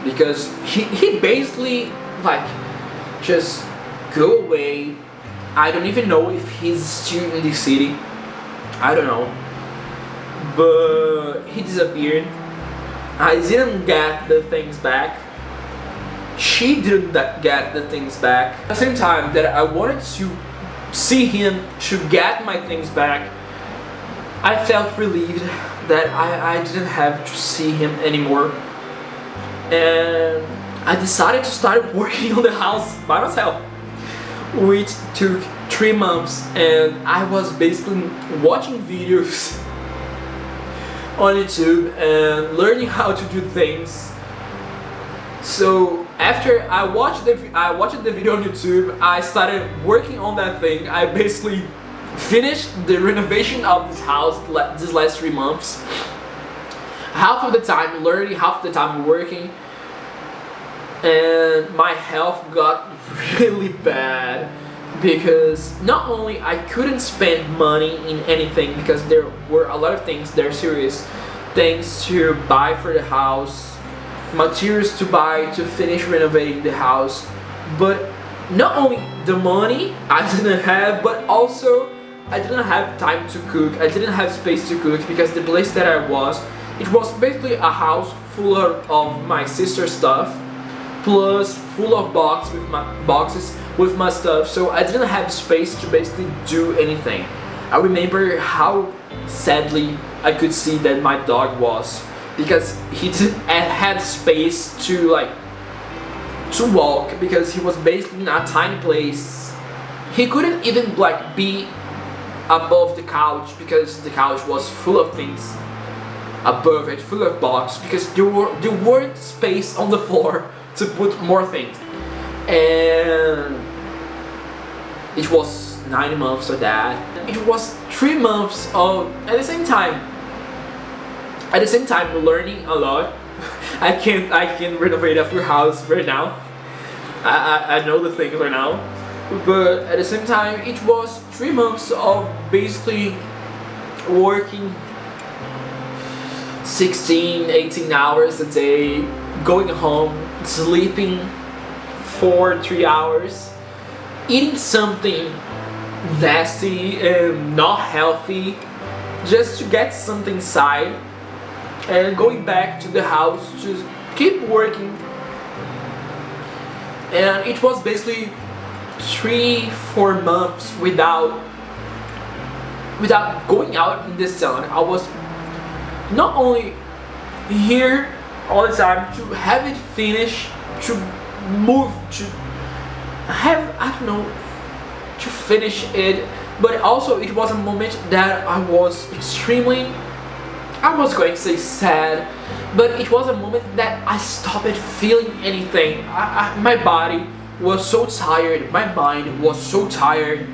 because he basically like just go away. I don't even know if he's still in the city. I don't know, but he disappeared. I didn't get the things back. She didn't get the things back. At the same time that I wanted to see him to get my things back, I felt relieved that I didn't have to see him anymore. And I decided to start working on the house by myself, which took 3 months, and I was basically watching videos on YouTube and learning how to do things. So after I watched the video on YouTube, I started working on that thing. I basically finished the renovation of this house these last 3 months. Half of the time learning, half of the time working, and my health got really bad because not only I couldn't spend money in anything because there were a lot of things, they're serious things to buy for the house, materials to buy to finish renovating the house, but not only the money I didn't have, but also I didn't have time to cook. I didn't have space to cook because the place that I was, it was basically a house full of my sister's stuff, plus full of boxes with my stuff, so I didn't have space to basically do anything. I remember how sadly I could see that my dog was, because he didn't have space to walk, because he was basically in a tiny place. He couldn't even be above the couch because the couch was full of things above it, full of boxes, because there weren't space on the floor to put more things. And it was 9 months of that. It was 3 months of at the same time learning a lot. I can renovate a full house right now. I know the things right now, but at the same time it was 3 months of basically working 16-18 hours a day, going home, sleeping for 3 hours, eating something nasty and not healthy just to get something inside, and going back to the house to keep working. And it was basically 3-4 months without going out in the sun. I was not only here all the time to have it finished, to move, to have, I don't know, to finish it, but also it was a moment that I was extremely, I was going to say sad, but it was a moment that I stopped feeling anything. My body was so tired, my mind was so tired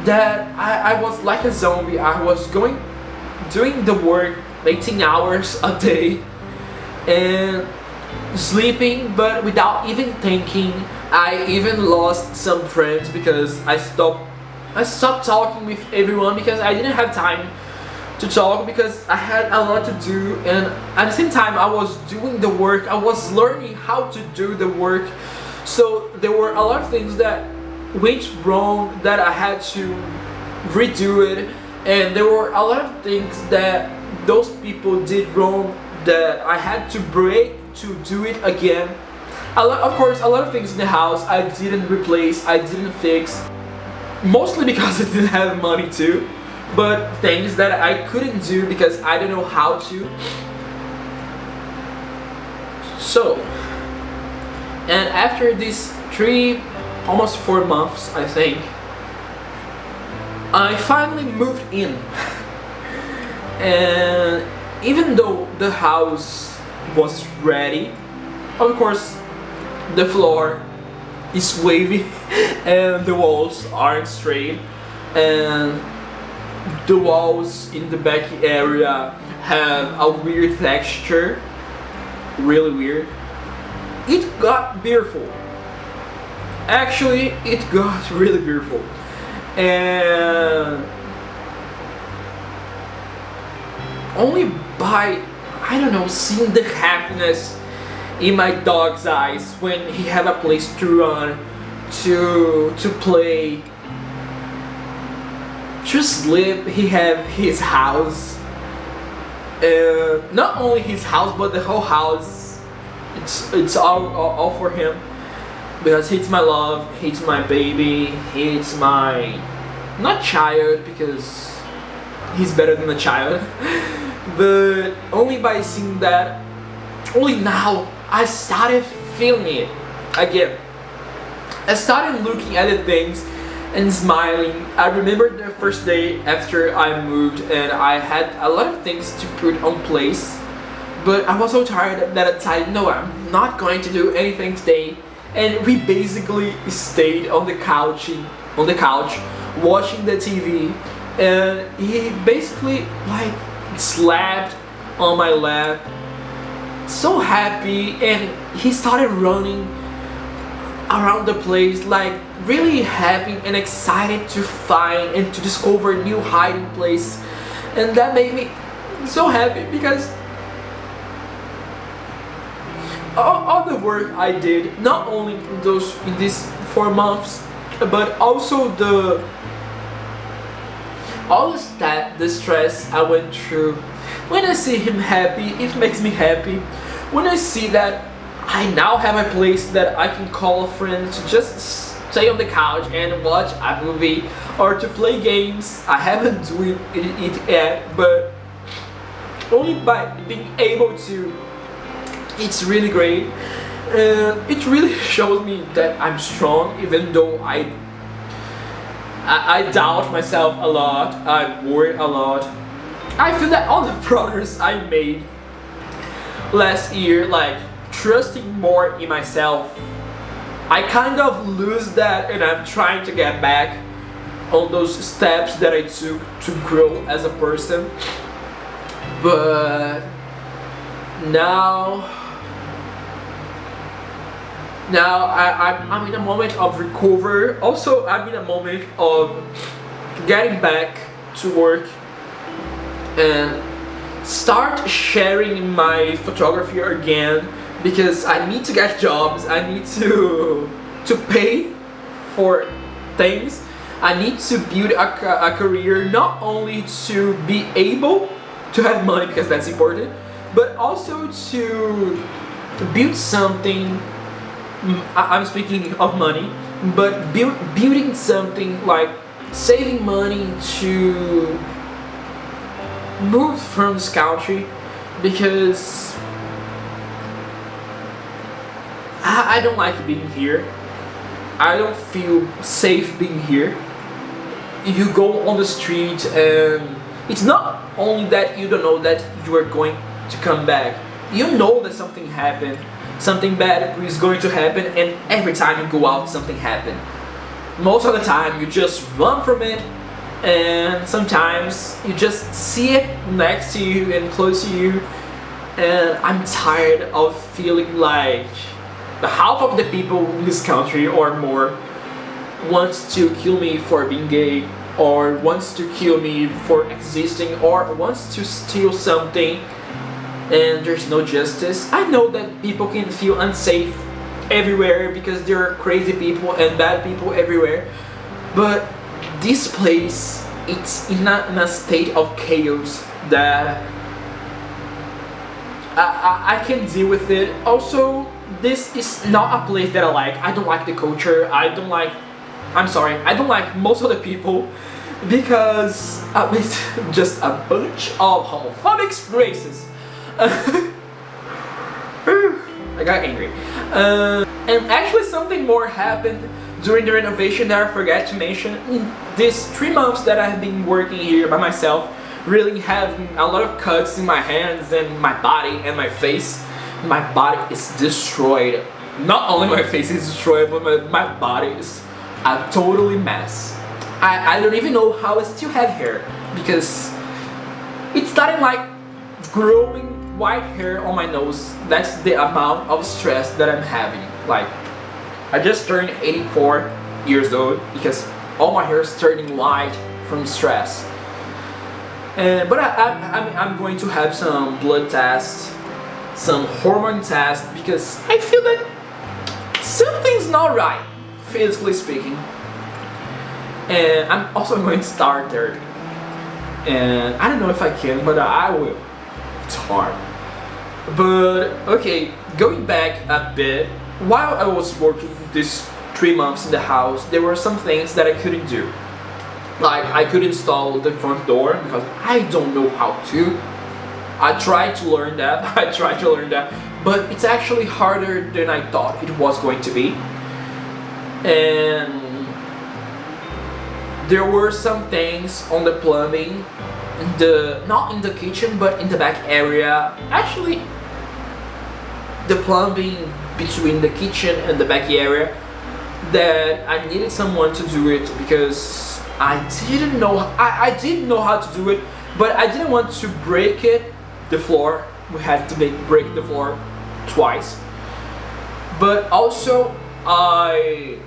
that I was like a zombie. I was doing the work 18 hours a day and sleeping, but without even thinking. I even lost some friends because I stopped talking with everyone because I didn't have time to talk because I had a lot to do, and at the same time I was doing the work, I was learning how to do the work. So there were a lot of things that went wrong that I had to redo it, and there were a lot of things that those people did wrong that I had to break to do it again. Of course, a lot of things in the house I didn't replace, I didn't fix, mostly because I didn't have money to, but things that I couldn't do because I don't know how to. So, and after these almost 4 months, I think, I finally moved in. And even though the house was ready, of course, the floor is wavy and the walls aren't straight, and the walls in the back area have a weird texture, really weird. It got beautiful. Actually, it got really beautiful. And only by, I don't know, seeing the happiness in my dog's eyes when he had a place to run, to play, to sleep. He had his house, not only his house but the whole house. It's all for him because he's my love, he's my baby, he's my, not child because he's better than a child, but only by seeing that, only now I started feeling it again. I started looking at the things and smiling. I remember the first day after I moved and I had a lot of things to put on place, but I was so tired that I decided, no, I'm not going to do anything today. And we basically stayed on the couch watching the TV, and he basically like slept on my lap, so happy, and he started running around the place like really happy and excited to find and to discover new hiding place. And that made me so happy because all the work I did, not only in these 4 months, but also the stress I went through. When I see him happy, it makes me happy. When I see that I now have a place that I can call a friend to just stay on the couch and watch a movie or to play games. I haven't done it yet, but only by being able to, it's really great. It really shows me that I'm strong, even though I doubt myself a lot, I worry a lot. I feel that all the progress I made last year, like trusting more in myself, I kind of lose that, and I'm trying to get back on those steps that I took to grow as a person. But now I'm in a moment of recovery. Also, I'm in a moment of getting back to work and start sharing my photography again, because I need to get jobs, I need to pay for things, I need to build a career, not only to be able to have money, because that's important, but also to build something. I'm speaking of money, but building something like saving money to move from this country, because I don't like being here. I don't feel safe being here. you go on the street and it's not only that you don't know that you are going to come back. You know that something happened, something bad is going to happen, and every time you go out something happens. Most of the time you just run from it, and sometimes you just see it next to you and close to you. And I'm tired of feeling like the half of the people in this country or more wants to kill me for being gay, or wants to kill me for existing, or wants to steal something, and there's no justice. I know that people can feel unsafe everywhere because there are crazy people and bad people everywhere, but this place, it's in a state of chaos that I can deal with it. Also, this is not a place that I like. I don't like the culture. I don't like most of the people because it's just a bunch of homophobic racists. I got angry. And actually something more happened during the renovation that I forgot to mention. In these 3 months that I've been working here by myself, really having a lot of cuts in my hands and my body and my face. My body is destroyed. Not only my face is destroyed, but my body is a totally mess. I don't even know how I still have hair, because it started like growing white hair on my nose. That's the amount of stress that I'm having. Like, I just turned 84 years old because all my hair is turning white from stress. But I'm going to have some blood tests, some hormone tests, because I feel that something's not right, physically speaking. And I'm also going to start therapy. And I don't know if I can, but I will. It's hard. But okay, going back a bit, while I was working these 3 months in the house, there were some things that I couldn't do. Like, I could install the front door because I don't know how to. I tried to learn that, but it's actually harder than I thought it was going to be. And there were some things on the plumbing, not in the kitchen, but in the back area. Actually, the plumbing between the kitchen and the back area, that I needed someone to do it because I didn't know. I didn't know how to do it, but I didn't want to break the floor. We had to break the floor twice. But also, I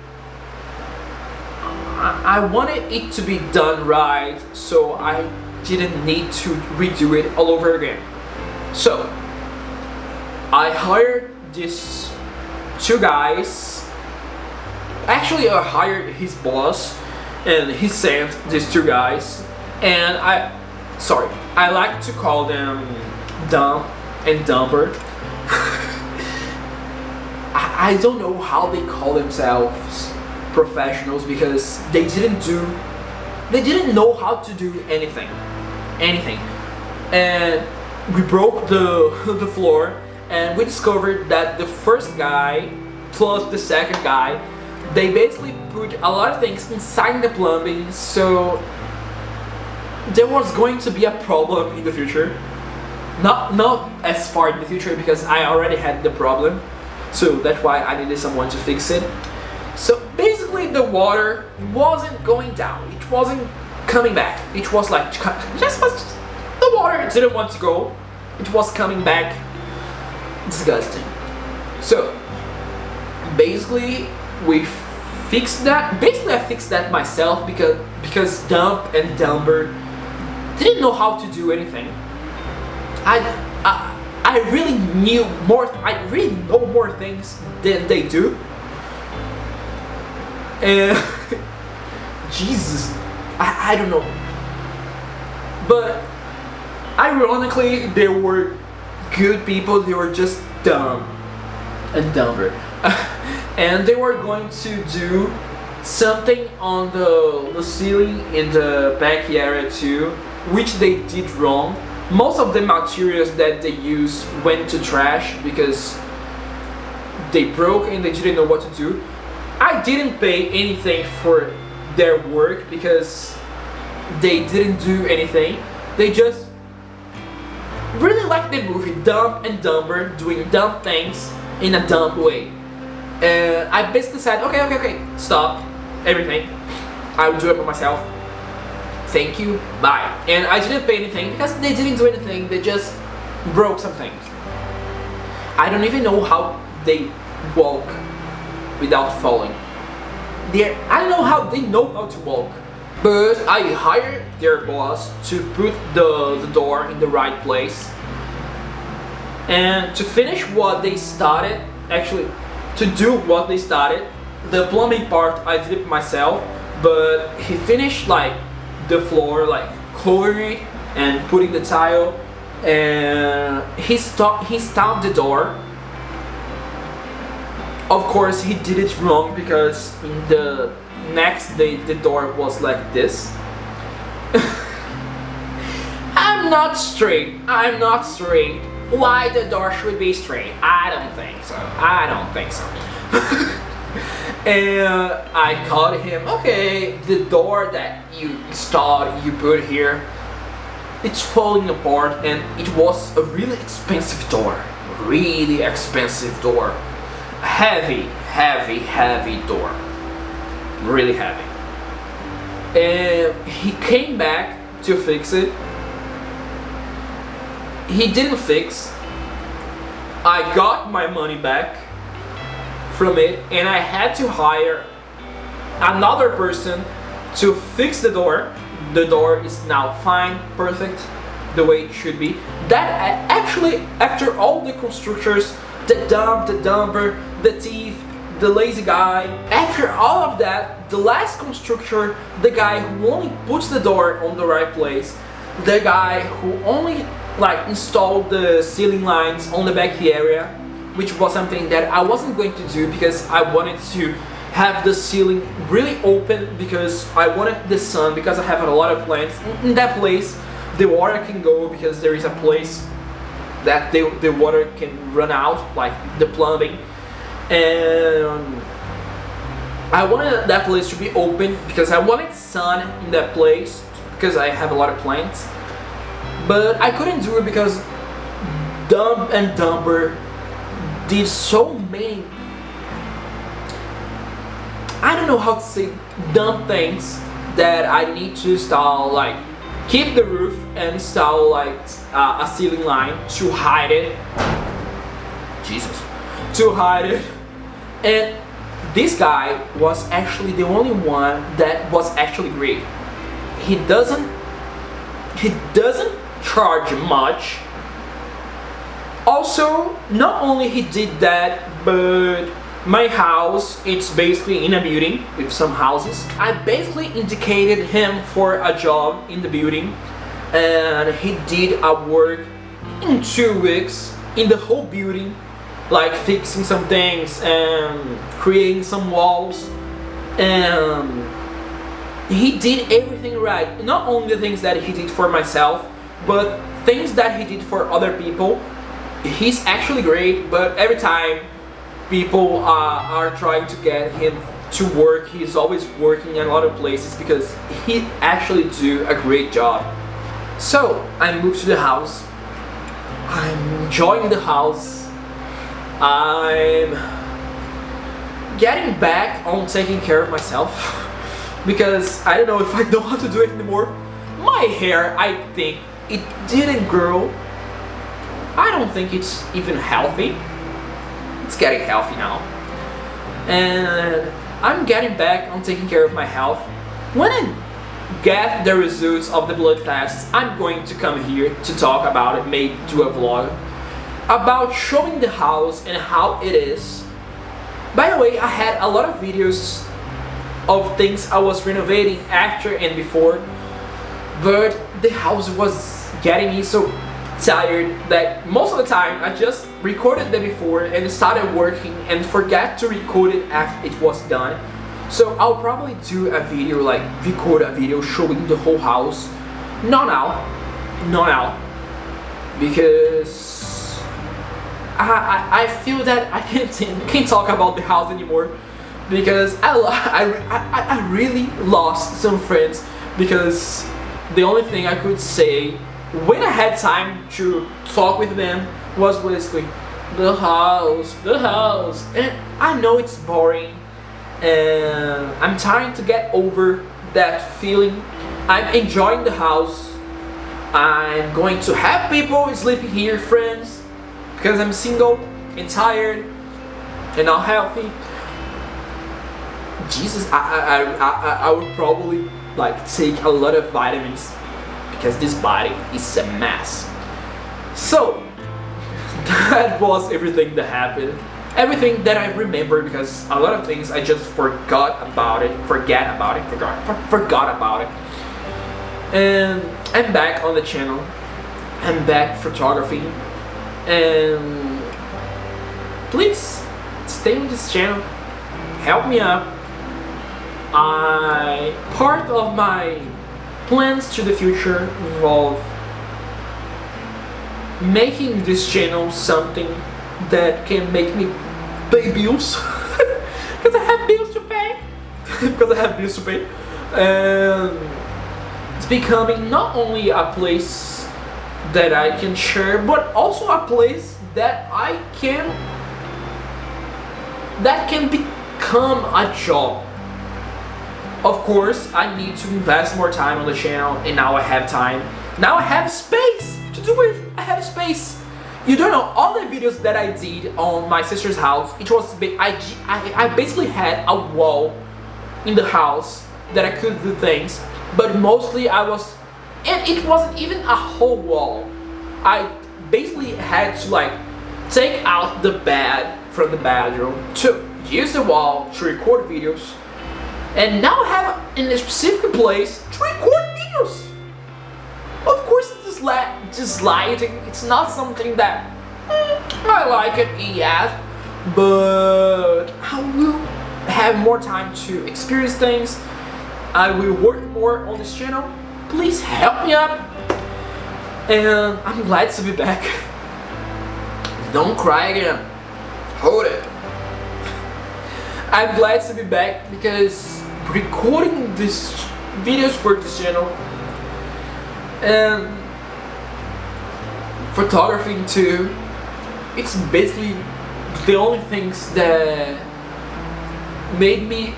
wanted it to be done right, so I didn't need to redo it all over again. So I hired these 2 guys. Actually, I hired his boss, and he sent these 2 guys. And I like to call them Dumb and Dumber. I don't know how they call themselves professionals, because they didn't know how to do anything. And we broke the floor, and we discovered that the first guy plus the second guy, they basically put a lot of things inside the plumbing, so there was going to be a problem in the future. Not as far in the future, because I already had the problem, so that's why I needed someone to fix it. So basically the water wasn't going down, it wasn't coming back. It was like, the water didn't want to go, it was coming back. Disgusting. So basically we fixed that. Basically I fixed that myself because Dumb and Dumber didn't know how to do anything. I really knew more. I really know more things than they do. And Jesus, I don't know. But ironically, they were good people. They were just dumb and dumber. And they were going to do something on the ceiling in the back area too, which they did wrong. Most of the materials that they used went to trash because they broke and they didn't know what to do. I didn't pay anything for their work because they didn't do anything. They just really like the movie Dumb and Dumber, doing dumb things in a dumb way. And I basically said, okay, stop everything. I will do it by myself. Thank you, bye. And I didn't pay anything because they didn't do anything. They just broke some things. I don't even know how they walk without falling. I don't know how they know how to walk. But I hired their boss to put the door in the right place. And to finish what they started, actually, to do what they started, the plumbing part I did it myself, but he finished like the floor, like covering it and putting the tile, and he stopped the door. Of course he did it wrong because in the next day the door was like this. I'm not straight. Why the door should be straight? I don't think so. And I called him, okay, the door that you installed, you put here, it's falling apart, and it was a really expensive door. Heavy door. Really heavy. And he came back to fix it. He didn't fix. I got my money back from it, and I had to hire another person to fix the door. The door is now fine, perfect, the way it should be. That actually, after all the constructors, the dumb, the dumber, the thief, the lazy guy, after all of that, the last constructor, the guy who only puts the door on the right place, the guy who only like installed the ceiling lines on the back area, which was something that I wasn't going to do because I wanted to have the ceiling really open because I wanted the sun, because I have a lot of plants. In that place the water can go because there is a place that the water can run out, like the plumbing, and I wanted that place to be open because I wanted sun in that place because I have a lot of plants. But I couldn't do it because Dumb and Dumber did so many, I don't know how to say, dumb things that I need to install, like keep the roof and install like a ceiling line to hide it. To hide it. And this guy was actually the only one that was actually great. He doesn't charge much. Also, not only he did that, but my house, it's basically in a building with some houses. I basically indicated him for a job in the building, and he did a work in 2 weeks in the whole building, like fixing some things and creating some walls, and he did everything right. Not only the things that he did for myself, but things that he did for other people. He's actually great, but every time people are trying to get him to work, he's always working in a lot of places because he actually do a great job. So I moved to the house. I'm enjoying the house. I'm getting back on taking care of myself because I don't know if I know how to do it anymore. My hair, I think it didn't grow. I don't think it's even healthy. It's getting healthy now. And I'm getting back on taking care of my health. When I get the results of the blood tests, I'm going to come here to talk about it, maybe do a vlog about showing the house and how it is. By the way, I had a lot of videos of things I was renovating after and before, but the house was getting me so tired that most of the time I just recorded the before and started working and forgot to record it after it was done. So I'll probably do a video, like record a video showing the whole house. Not now, because I feel that I can't talk about the house anymore, because I really lost some friends because the only thing I could say when I had time to talk with them was basically the house, and I know it's boring, and I'm trying to get over that feeling. I'm enjoying the house. I'm going to have people sleeping here, friends, because I'm single and tired and not healthy. Jesus, I would probably like take a lot of vitamins because this body is a mess. So that was everything that happened. Everything that I remember, because a lot of things I just forgot about it. And I'm back on the channel. I'm back photography. And please stay on this channel. Help me out. Part of my plans to the future involve making this channel something that can make me pay bills because I have bills to pay and it's becoming not only a place that I can share, but also a place that can become a job. Of course, I need to invest more time on the channel, and now I have time. Now I have space to do it. I have space. You don't know, all the videos that I did on my sister's house, it was I basically had a wall in the house that I could do things, but mostly and it wasn't even a whole wall. I basically had to like take out the bed from the bedroom to use the wall to record videos. And now I have in a specific place to record videos. Of course, just lighting, it's not something that I like it yet, but I will have more time to experience things. I will work more on this channel. Please help me up. And I'm glad to be back. Don't cry again. Hold it. I'm glad to be back because recording these videos for this channel and photography too, it's basically the only things that made me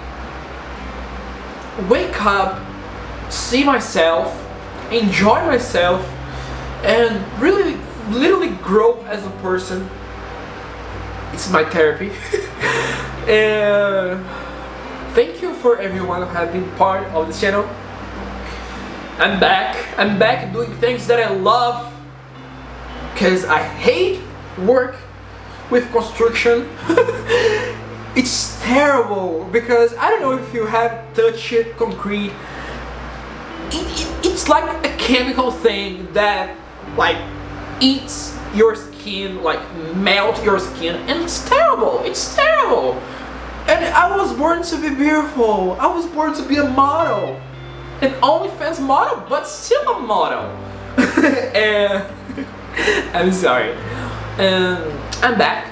wake up, see myself, enjoy myself, and really literally grow as a person. It's my therapy. And thank you for everyone who has been part of this channel. I'm back doing things that I love, because I hate work with construction. It's terrible because I don't know if you have touched concrete. It's like a chemical thing that like eats your skin, like melt your skin, and it's terrible. It's terrible. And I was born to be beautiful. I was born to be a model, an OnlyFans model, but still a model. And I'm sorry. And I'm back.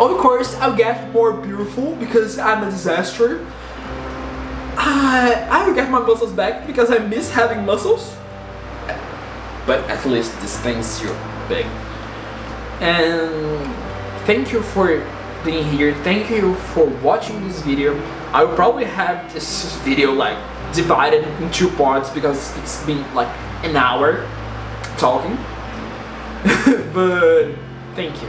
Of course, I'll get more beautiful because I'm a disaster. I will get my muscles back because I miss having muscles. But at least this thing's still big. And thank you for being here. Thank you for watching this video. I will probably have this video like divided in 2 parts because it's been like an hour talking. But thank you.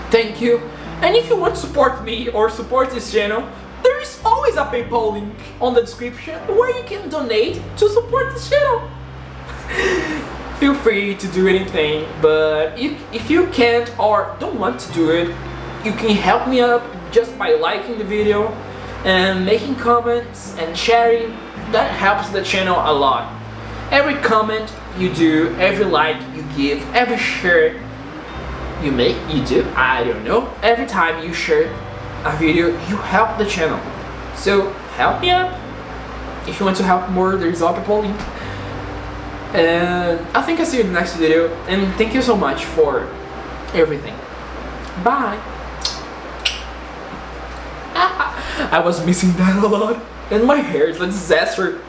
Thank you. And if you want to support me or support this channel, there is always a PayPal link on the description where you can donate to support this channel. Feel free to do anything, but if you can't or don't want to do it, you can help me up just by liking the video and making comments and sharing. That helps the channel a lot. Every comment you do, every like you give, every share you do, I don't know, every time you share a video, you help the channel. So help me up. If you want to help more, there's a PayPal link. And I think I'll see you in the next video. And thank you so much for everything. Bye. I was missing that a lot. And my hair is a disaster.